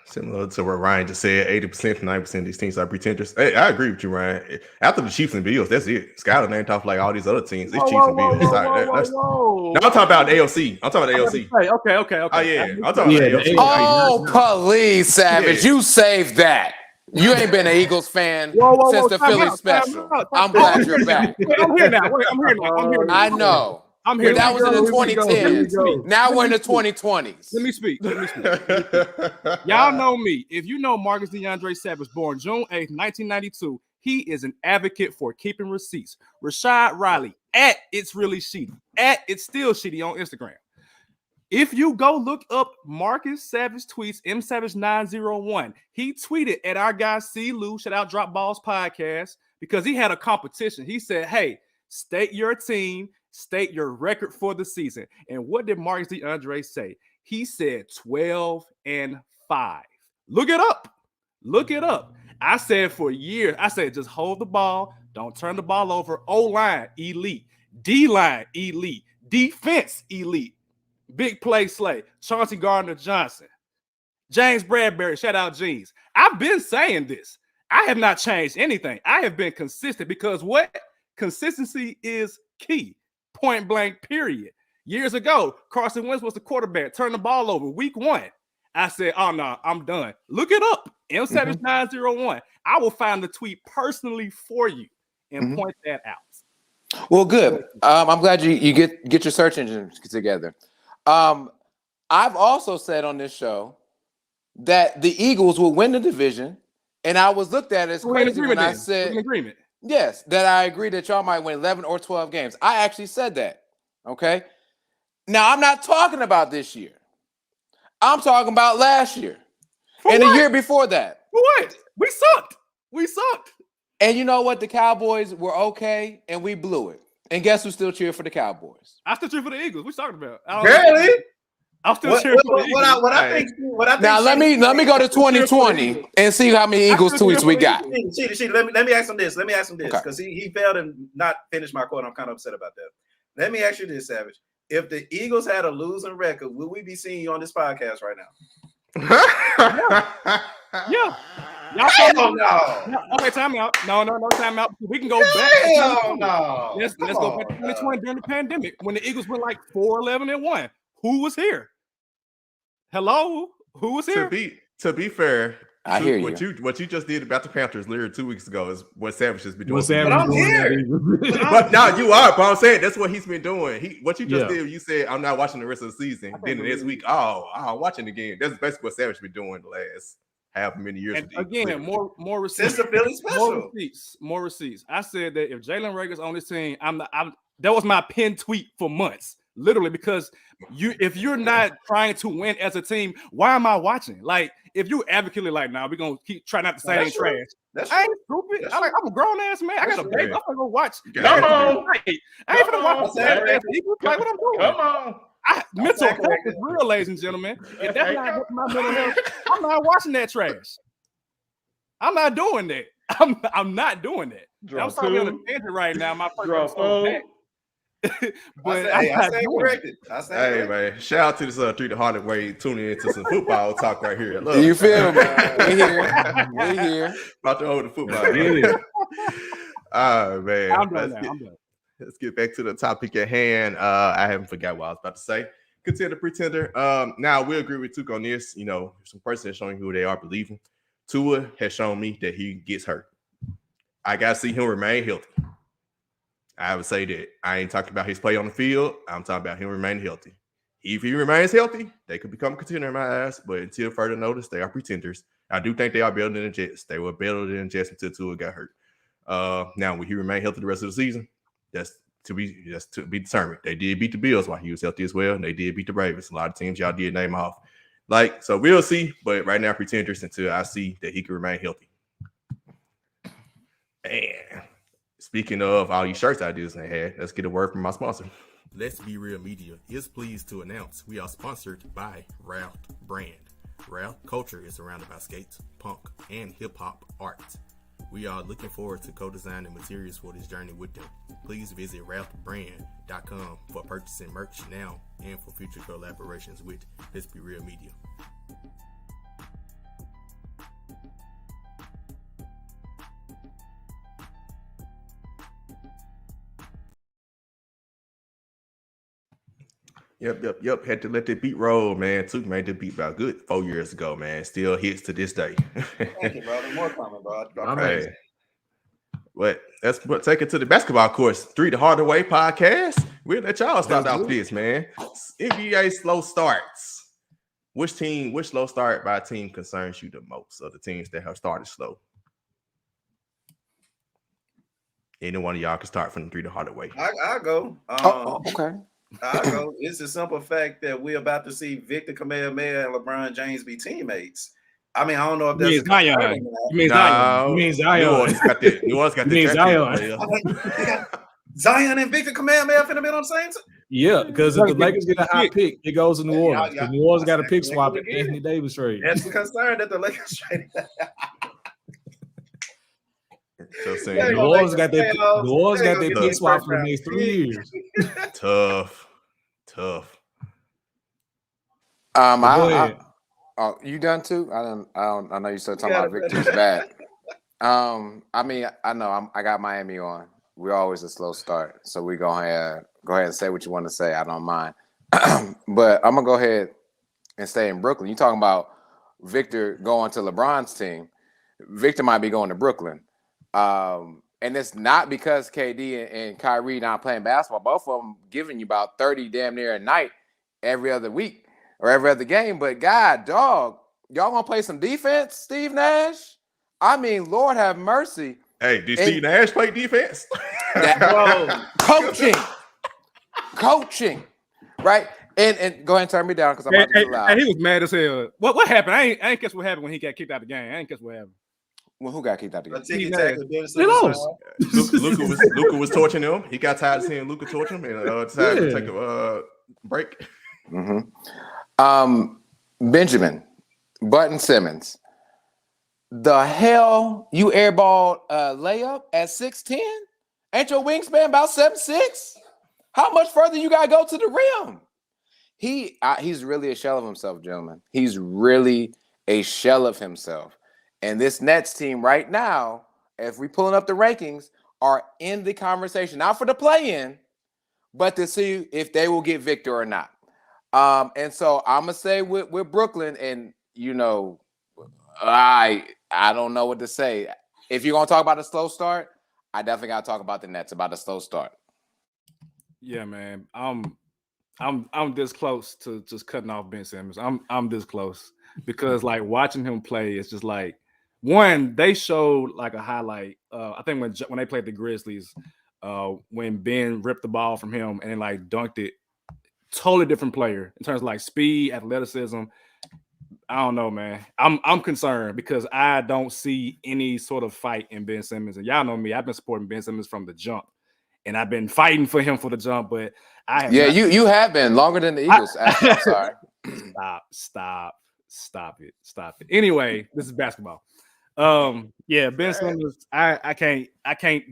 Similar to what Ryan just said, 80% to 90% of these teams are pretenders. Hey, I agree with you, Ryan. After the Chiefs and Bills, that's it. Skyler named off like all these other teams. It's Chiefs and Bills. Whoa. No, I'm talking about the AFC. I'm talking about the AFC. Okay. Oh, yeah. I'm talking about the AFC. Oh, please, Savage. Yeah. You saved that. You ain't been an Eagles fan since the Philly special. I'm glad you're back. I'm here now. I know. I'm here. That was in the 2010s. Now we're in the 2020s. Let me speak. Y'all know me. If you know Marcus DeAndre Savage, born June 8th, 1992, he is an advocate for keeping receipts. Rashad Riley, at It's Really Sheedy, at It's Still Sheedy on Instagram. If you go look up Marcus Savage tweets, msavage901, he tweeted at our guy C. Lou, shout out Drop Balls Podcast, because he had a competition. He said, hey, state your team, state your record for the season. And what did Marcus DeAndre say? He said 12-5. Look it up. I said for years, just hold the ball, don't turn the ball over. O-line, elite. D-line, elite. Defense, elite. Big play slay. Chauncey Gardner-Johnson. James Bradbury, shout out G's. I've been saying this. I have not changed anything. I have been consistent because what? Consistency is key. Point blank, period. Years ago, Carson Wentz was the quarterback, turned the ball over week 1. I said, oh, no, I'm done. Look it up. msavage901. I will find the tweet personally for you and point that out. Well, good. I'm glad you get your search engine together. I've also said on this show that the Eagles will win the division, and I was looked at as crazy when I said agreement. Yes, that I agree that y'all might win 11 or 12 games. I actually said that. Okay. Now I'm not talking about this year. I'm talking about last year and the year before that. For what? We sucked. And you know what? The Cowboys were okay, and we blew it. And guess who still cheered for the Cowboys? I still cheer for the Eagles. What you talking about? Barely. I'm still cheering for the Eagles. What I think. Now let me go to 2020 and see how many Eagles tweets we got. Let me ask him this. Because he failed to not finish my quote. I'm kind of upset about that. Let me ask you this, Savage. If the Eagles had a losing record, would we be seeing you on this podcast right now? Yeah. Hell no. Okay, time out. No, time out. We can go back. Hell no. Let's go back to 2020 during the pandemic when the Eagles went like 4-11-1. Who was here? Hello? Who was here? To be fair, I hear what you just did about the Panthers literally 2 weeks ago is what Savage has been doing. But I'm here. But now you are. But I'm saying that's what he's been doing. What you just did, you said I'm not watching the rest of the season. Then the next week, I'm watching the game. That's basically what Savage been doing the last half many years. And again, more receipts. Since the Philly special. More receipts. I said that if Jalen Rager's on this team, that was my pinned tweet for months. Literally, because if you're not trying to win as a team, why am I watching? Like, if you advocately like, nah, we're gonna keep trying not to say it ain't trash. I ain't stupid. I'm a grown ass man. I got a baby. I'm gonna go watch. Come on. I ain't gonna watch the Eagles. Like, what I'm doing? Come on. Mental health is real, ladies and gentlemen. If that's not helping my mental health, I'm not watching that trash. I'm not doing that. I'm not doing that. I'm sorry on a tangent right now. My first back. But I stand corrected. Man, shout out to this 3 the Hard Way tuning into some football talk right here. Look. You feel me? We here. About to hold the football. Man. I'm done. Let's get back to the topic at hand. I haven't forgot what I was about to say. Contender, pretender. Now we agree with Tuke on this. You know, some person is showing who they are believing. Tua has shown me that he gets hurt. I gotta see him remain healthy. I would say that I ain't talking about his play on the field. I'm talking about him remaining healthy. If he remains healthy, they could become a contender in my eyes. But until further notice, they are pretenders. I do think they are better than the Jets. They were better than the Jets until Tua got hurt. Now, will he remain healthy the rest of the season? That's to be determined. They did beat the Bills while he was healthy as well, and they did beat the Ravens. A lot of teams y'all did name off. So we'll see. But right now, pretenders until I see that he can remain healthy. Man. Speaking of all these shirts ideas they had, let's get a word from my sponsor. Let's Be Real Media is pleased to announce we are sponsored by Ralph Brand. Ralph culture is surrounded by skates, punk, and hip-hop art. We are looking forward to co-designing materials for this journey with them. Please visit ralphbrand.com for purchasing merch now and for future collaborations with Let's Be Real Media. Yep. Had to let the beat roll, man. Took made the beat about good 4 years ago, man. Still hits to this day. Thank you, brother. More coming, bro. Right. But let's take it to the basketball course. 3 the Harder Way podcast. We'll let y'all start off this, man. NBA slow starts. Which slow start by team concerns you the most of the teams that have started slow? Any one of y'all can start from the 3 the Harder Way. I'll go. Okay. I'll go. It's the simple fact that we're about to see Victor Kamehameha and LeBron James be teammates. I mean, I don't know if that's Zion. You mean Zion? New Orleans got that. Zion and Victor Kamehameha finna be on the same team. Yeah, because if the Lakers get a high pick, it goes to New Orleans. New Orleans got a pick swap at Anthony Davis trade. That's the concern that the Lakers traded. New Orleans got that pick swap for the next 3 years. Tough. You done too? I know you still talking about Victor's back. I mean, I know I got Miami on. We're always a slow start, so we go ahead and say what you want to say. I don't mind, but I'm gonna go ahead and stay in Brooklyn. You talking about Victor going to LeBron's team? Victor might be going to Brooklyn. And it's not because KD and Kyrie not playing basketball. Both of them giving you about 30 damn near a night every other week or every other game. But God, dog, y'all gonna play some defense, Steve Nash? I mean, Lord have mercy. Hey, did Steve Nash play defense? Coaching, right? And go ahead and turn me down because I'm about to be loud. He was mad as hell. What happened? I ain't catch what happened when he got kicked out of the game. I ain't catch what happened. Well, who got kicked out of the game? He lost. Luka was torching him. He got tired of seeing Luka torch him and decided to take a break. Mm-hmm. Benjamin Button Simmons. The hell you airball layup at 6'10"? Ain't your wingspan about 7'6"? How much further you gotta go to the rim? He's really a shell of himself, gentlemen. He's really a shell of himself. And this Nets team right now, if we pulling up the rankings, are in the conversation, not for the play-in, but to see if they will get Victor or not. And so I'm gonna say with Brooklyn, and you know, I don't know what to say. If you're gonna talk about a slow start, I definitely gotta talk about the Nets about a slow start. Yeah, man. I'm this close to just cutting off Ben Simmons. I'm this close because like watching him play, it's just like one, they showed like a highlight. I think when they played the Grizzlies, when Ben ripped the ball from him and then like dunked it, totally different player in terms of like speed, athleticism. I don't know, man. I'm concerned because I don't see any sort of fight in Ben Simmons. And y'all know me, I've been supporting Ben Simmons from the jump. And I've been fighting for him for the jump, but I have you have been longer than the Eagles. I'm sorry. Stop it. Anyway, this is basketball. Ben Simmons, I can't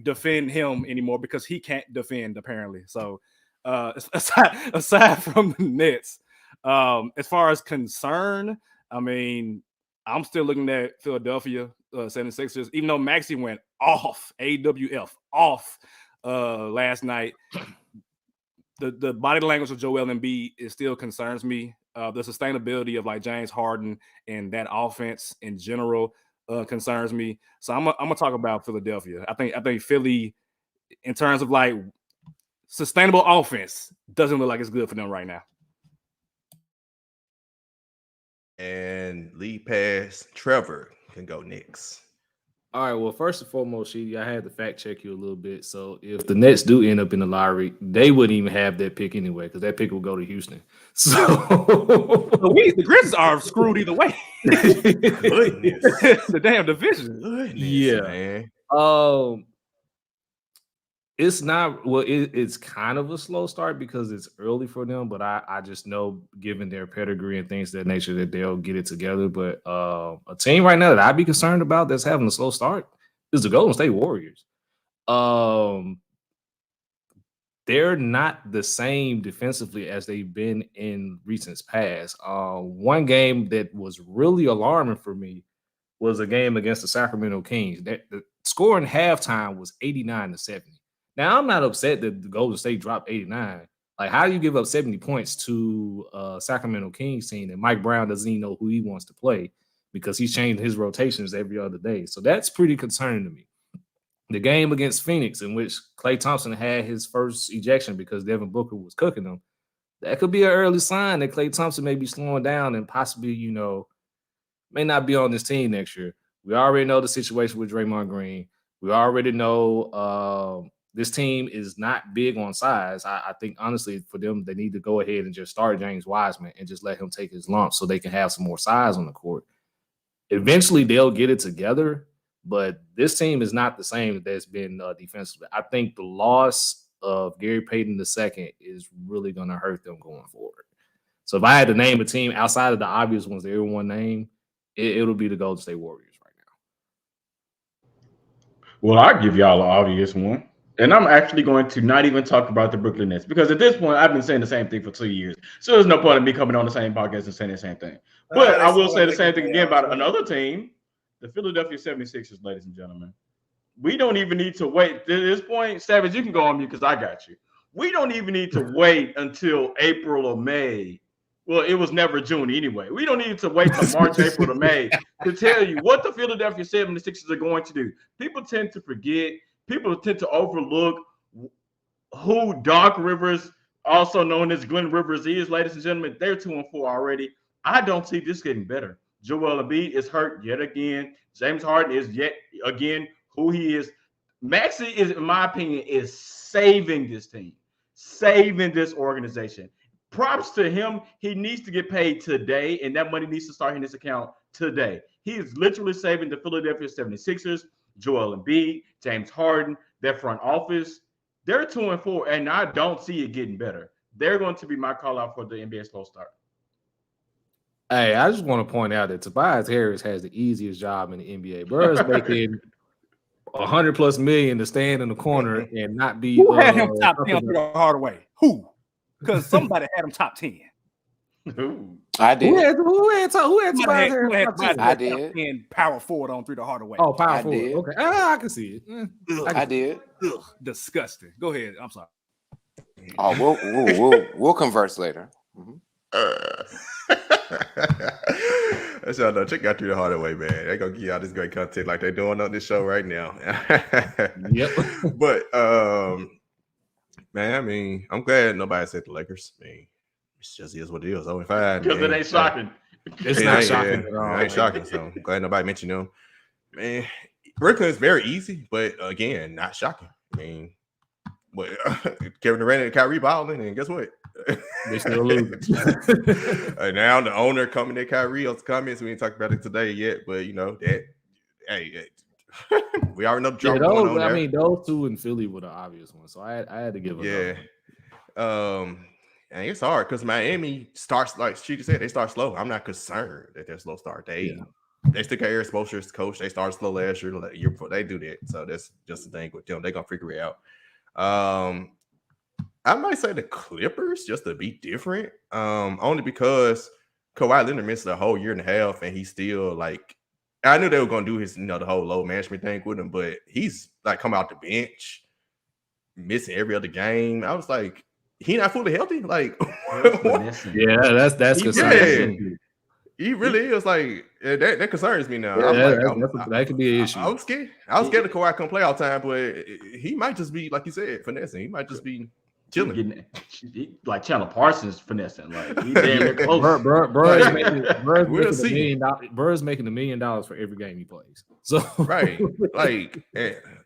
defend him anymore because he can't defend apparently. So aside from the Nets, as far as concern, I mean, I'm still looking at Philadelphia 76ers, even though Maxey went off, AWF off last night. The body language of Joel Embiid still concerns me. The sustainability of like James Harden and that offense in general concerns me. So I'm gonna talk about Philadelphia. I think Philly, in terms of like sustainable offense, doesn't look like it's good for them right now. And lead pass Trevor can go next. All right. Well, first and foremost, Sheedy, I had to fact check you a little bit. So if the Nets do end up in the lottery, they wouldn't even have that pick anyway because that pick will go to Houston. So the Grizzlies are screwed either way. Goodness. The damn division. Goodness, yeah, man. It's not it's kind of a slow start because it's early for them, but I just know, given their pedigree and things of that nature, that they'll get it together. But a team right now that I'd be concerned about that's having a slow start is the Golden State Warriors. They're not the same defensively as they've been in recent past. One game that was really alarming for me was a game against the Sacramento Kings. The score in halftime was 89-70. Now, I'm not upset that the Golden State dropped 89. Like, how do you give up 70 points to Sacramento Kings team and Mike Brown doesn't even know who he wants to play because he's changing his rotations every other day? So that's pretty concerning to me. The game against Phoenix, in which Klay Thompson had his first ejection because Devin Booker was cooking him, that could be an early sign that Klay Thompson may be slowing down and possibly, may not be on this team next year. We already know the situation with Draymond Green. We already know this team is not big on size. I think, honestly, for them, they need to go ahead and just start James Wiseman and just let him take his lumps so they can have some more size on the court. Eventually, they'll get it together, but this team is not the same that's been defensively. I think the loss of Gary Payton II is really going to hurt them going forward. So if I had to name a team outside of the obvious ones that everyone named, it'll be the Golden State Warriors right now. Well, I'll give y'all an obvious one. And I'm actually going to not even talk about the Brooklyn Nets because at this point, I've been saying the same thing for 2 years. So there's no point in me coming on the same podcast and saying the same thing. But I will say the same thing again about another team, the Philadelphia 76ers, ladies and gentlemen. We don't even need to wait. At this point, Savage, you can go on mute because I got you. We don't even need to wait until April or May. Well, it was never June anyway. We don't need to wait till March, April, to May to tell you what the Philadelphia 76ers are going to do. People tend to forget. People tend to overlook who Doc Rivers, also known as Glenn Rivers, is, ladies and gentlemen. They're 2-4 already. I don't see this getting better. Joel Embiid is hurt yet again. James Harden is yet again who he is. Maxey is, in my opinion, is saving this team, saving this organization. Props to him. He needs to get paid today, and that money needs to start in his account today. He is literally saving the Philadelphia 76ers, Joel Embiid, James Harden, their front office. They're 2-4, and I don't see it getting better. They're going to be my call out for the NBA slow start. Hey, I just want to point out that Tobias Harris has the easiest job in the NBA. Bro is making $100+ million to stand in the corner and not be. Who had him top 10 through the Hardaway? Who? Because somebody had him top 10. I did. Who had Tobias Harris top 10? I did. 10 power forward on through the Hardaway. Oh, power forward. Okay, I can see it. I did. Ugh, disgusting. Go ahead. I'm sorry. Oh, we'll converse later. That's y'all know. Check out Through the Hardaway, man. They're gonna give y'all this great content like they're doing on this show right now. Yep. But man, I mean, I'm glad nobody said the Lakers. I mean, it just is what it is. 0-5. Because it ain't shocking. It's not shocking at all. It ain't shocking. So I'm glad nobody mentioned them. Man, Brooklyn is very easy, but again, not shocking. I mean, but Kevin Durant and Kyrie balling, and guess what? They still lose. Now the owner coming at Kyrie on comments. We ain't talked about it today yet, but you know that. Hey, we already know the drama going on there. I mean, those two in Philly were the obvious ones, so I had to give it. And it's hard because Miami starts, like she just said, they start slow. I'm not concerned that they're slow start. They still got Eric Spoelstra's coach. They started slow last year, like year before. They do that, so that's just the thing with them. They're gonna figure it out. I might say the Clippers just to be different. Only because Kawhi Leonard missed a whole year and a half, and he's still like, I knew they were gonna do his, the whole load management thing with him, but he's like come out the bench, missing every other game. I was like, he not fully healthy. Like, yeah, that's concerning. He really is like that concerns me now. That could be an issue. I was scared. I was scared of Kawhi come play all the time, but he might just be like you said, finessing. He might just be chilling, like Chandler Parsons finessing. Like he damn close. Burr's making $1 million for every game he plays. So right, like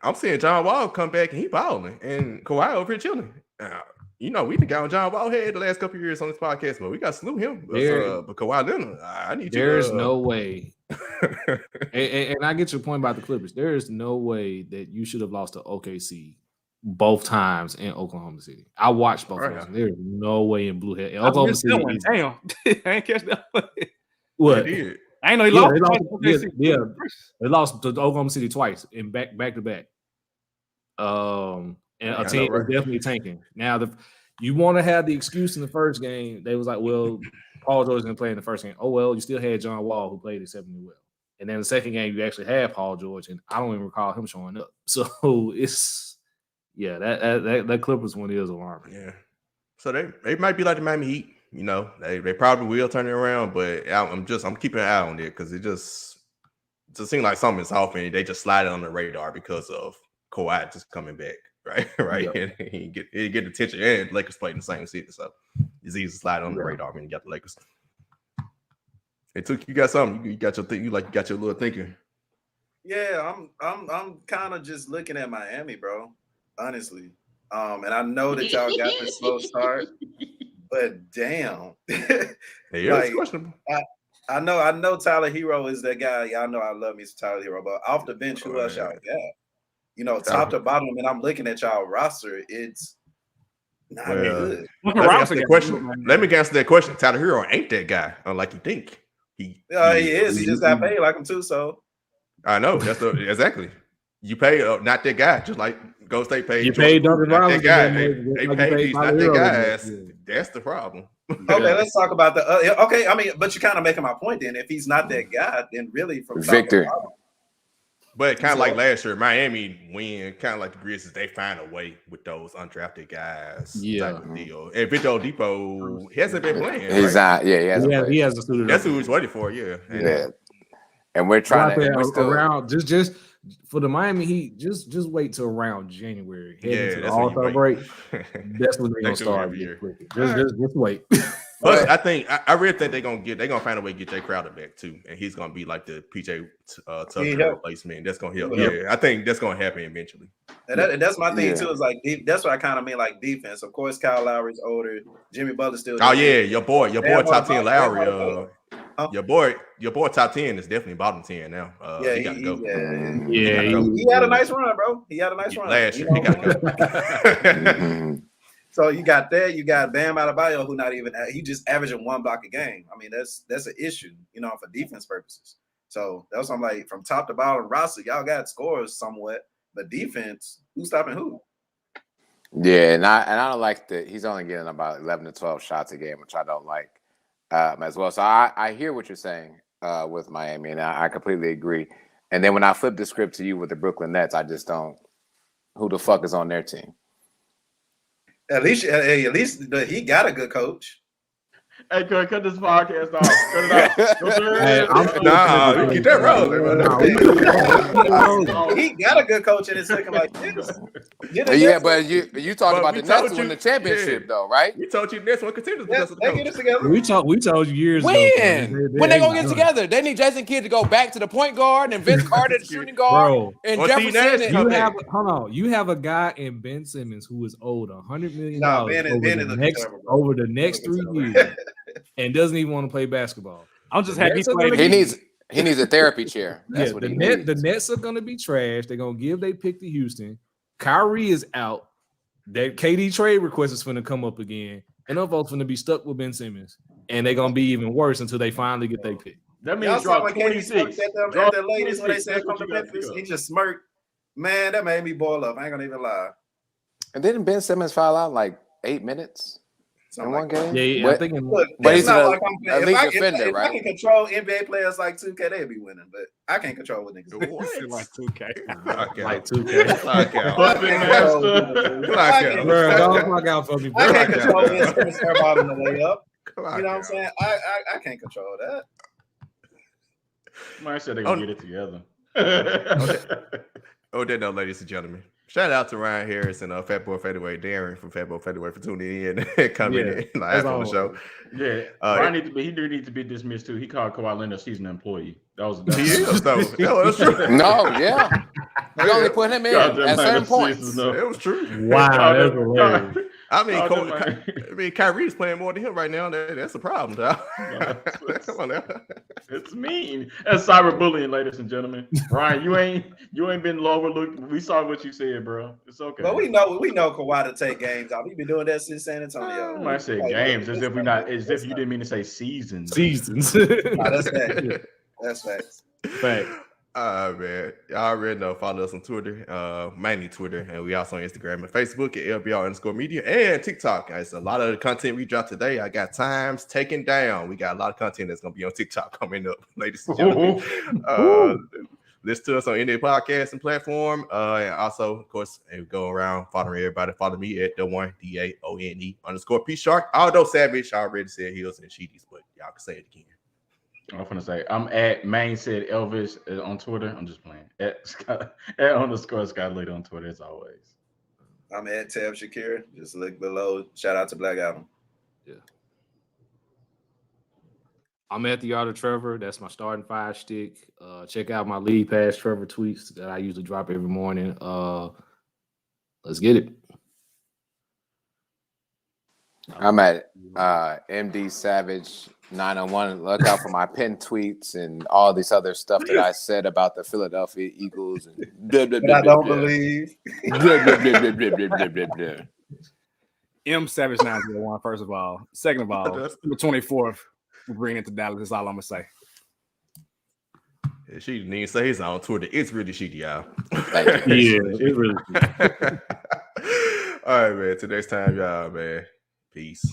I'm seeing John Wall come back and he balling, and Kawhi over here chilling. We the guy on John Wall had the last couple of years on this podcast, but we got to salute him. But Kawhi Leonard, I need you. There's no way, and I get your point about the Clippers. There is no way that you should have lost to OKC both times in Oklahoma City. I watched both of them. There's no way in Blue Head. Oklahoma City. Damn, I ain't catch that one. What? I ain't know he lost. They lost to Oklahoma City twice in back to back. And a team is definitely tanking. Now, you want to have the excuse in the first game. They was like, well, Paul George didn't play in the first game. Oh, well, you still had John Wall, who played exceptionally well. And then the second game, you actually had Paul George, and I don't even recall him showing up. So it's, that Clippers one is alarming. Yeah. So they might be like the Miami Heat. They probably will turn it around, but I'm keeping an eye on it because it just seems like something's off, and they just slide it on the radar because of Kawhi just coming back. Right. Yep. And he get attention, and Lakers played in the same city, so it's easy to slide on the radar when you got the Lakers. You got something. You got your thing. You got your little thinking. Yeah, I'm kind of just looking at Miami, bro. Honestly, and I know that y'all got this slow start, but damn, it's questionable. I know Tyler Hero is that guy. Y'all know I love me some Tyler Hero, but off the bench, who else y'all got? Top to bottom, and I'm looking at y'all roster. It's not good. Let me answer that question. Tyler Hero ain't that guy, unlike you think. He is. He just got paid like him too. So I know that's exactly. You pay not that guy, just like Golden State paid. You paid Duncan Robinson. They paid these not that guys. That's the problem. Okay, let's talk about the. Okay, I mean, but you're kind of making my point. Then, if he's not that guy, then really from Victor. But kind of like last year, Miami win, kind of like the Grizzlies, they find a way with those undrafted guys. Type of deal. And Victor Oladipo, he hasn't been playing. He's not. Yeah, he hasn't suited up. That's who he's waiting for. Yeah. And we're trying to around just for the Miami Heat. Just wait till around January. Heading to the All-Star break. That's when they're gonna start. Just wait. But I really think they're gonna find a way to get Jay Crowder back too, and he's gonna be like the PJ Tucker replacement. That's gonna help. Yeah, I think that's gonna happen eventually. And that's my thing too. Is like that's what I kind of mean, like defense. Of course, Kyle Lowry's older. Jimmy Butler's still. Oh yeah, your boy, top 10 Lowry. Your boy, top 10 is definitely bottom 10 now. He gotta go. He had a nice run, bro. He had a nice run. Last year, he gotta go. So you got that. You got Bam Adebayo, who not even he just averaging 1 block a game. I mean, that's an issue, for defense purposes. So that's what I'm like, from top to bottom roster, y'all got scores somewhat, but defense, who's stopping who? Yeah, and I don't like that he's only getting about 11 to 12 shots a game, which I don't like as well. So I hear what you're saying with Miami, and I completely agree. And then when I flip the script to you with the Brooklyn Nets, I just don't. Who the fuck is on their team? At least he got a good coach. Hey, cut this podcast off. Cut it off. Hey, you keep that rolling. He got a good coach, and it's looking like this. Yeah, but you talked about the Nets winning the championship, though, right? We told you Nets won contenders because of the They coach. get it together. We told you years ago. When they gonna get together? They need Jason Kidd to go back to the point guard and Vince Carter the shooting guard, Bro, and or Jefferson. You have a guy in Ben Simmons who is owed $100 million over the next 3 years. And doesn't even want to play basketball. I'm just happy He needs a therapy chair. That's what he needs. The Nets are going to be trash. They're going to give their pick to Houston. Kyrie is out. That KD trade request is going to come up again. And them folks going to be stuck with Ben Simmons. And they're going to be even worse until they finally get their pick. That means drop 26. At the ladies when they said come to Memphis, he just smirked. Man, that made me boil up. I ain't going to even lie. And didn't Ben Simmons foul out like 8 minutes? In one game? Yeah. But, I think but he's not like a elite defender, right? I can control NBA players like 2K, they'd be winning, but I can't control what niggas do. Like 2K. like 2K. Clock out. Bro, don't clock out for me, bro. I can't control this airball in the layup. You know what I'm saying? I can't control that. I said they're going to get it together. No, ladies and gentlemen. Shout out to Ryan Harris and Fat Boy Featherweight Darren from Fat Boy Featherweight for tuning in and coming in live on the show. Yeah, Ryan need to be dismissed too. He called Kawhi Leonard a seasoned employee. He is though. That's true. No, yeah. We only put him in at certain points. It was true. Wow, that's hilarious. I mean, Kyrie's playing more than him right now. That's a problem, dog. Come on now. It's mean. That's cyberbullying, ladies and gentlemen. Ryan, you ain't been overlooked. We saw what you said, bro. It's okay. But we know Kawhi to take games off. He's been doing that since San Antonio. I might say games as if you didn't mean to say seasons. Seasons. That's facts. That's facts. Fact. Man, y'all already know. Follow us on Twitter, mainly Twitter, and we also on Instagram and Facebook at LBR_media and TikTok. Guys, a lot of the content we dropped today, I got times taken down. We got a lot of content that's gonna be on TikTok coming up, ladies and gentlemen. Listen to us on any podcasting platform, and also, of course, and we go around following everybody. Follow me at @DAONE_P Shark. Although Savage already said Hills and Sheeties, but y'all can say it again. I'm gonna say I'm at Main said Elvis on Twitter. I'm just playing at _Scott Leader on Twitter as always. I'm at Tab Shakira. Just look below. Shout out to Black Album. Yeah. I'm at the Art of Trevor. That's my starting 5 stick. Check out my lead pass Trevor tweets that I usually drop every morning. Let's get it. I'm at MD Savage 901. Look out for my pin tweets and all this other stuff that I said about the Philadelphia Eagles. And but I don't believe. M Savage 901. First of all, second of all, the 24th. We're bringing it to Dallas. That's all I'm gonna say. She didn't even say he's on Twitter. It's really shitty, y'all. Yeah, it's really. All right, man. Till next time, y'all, man. Peace.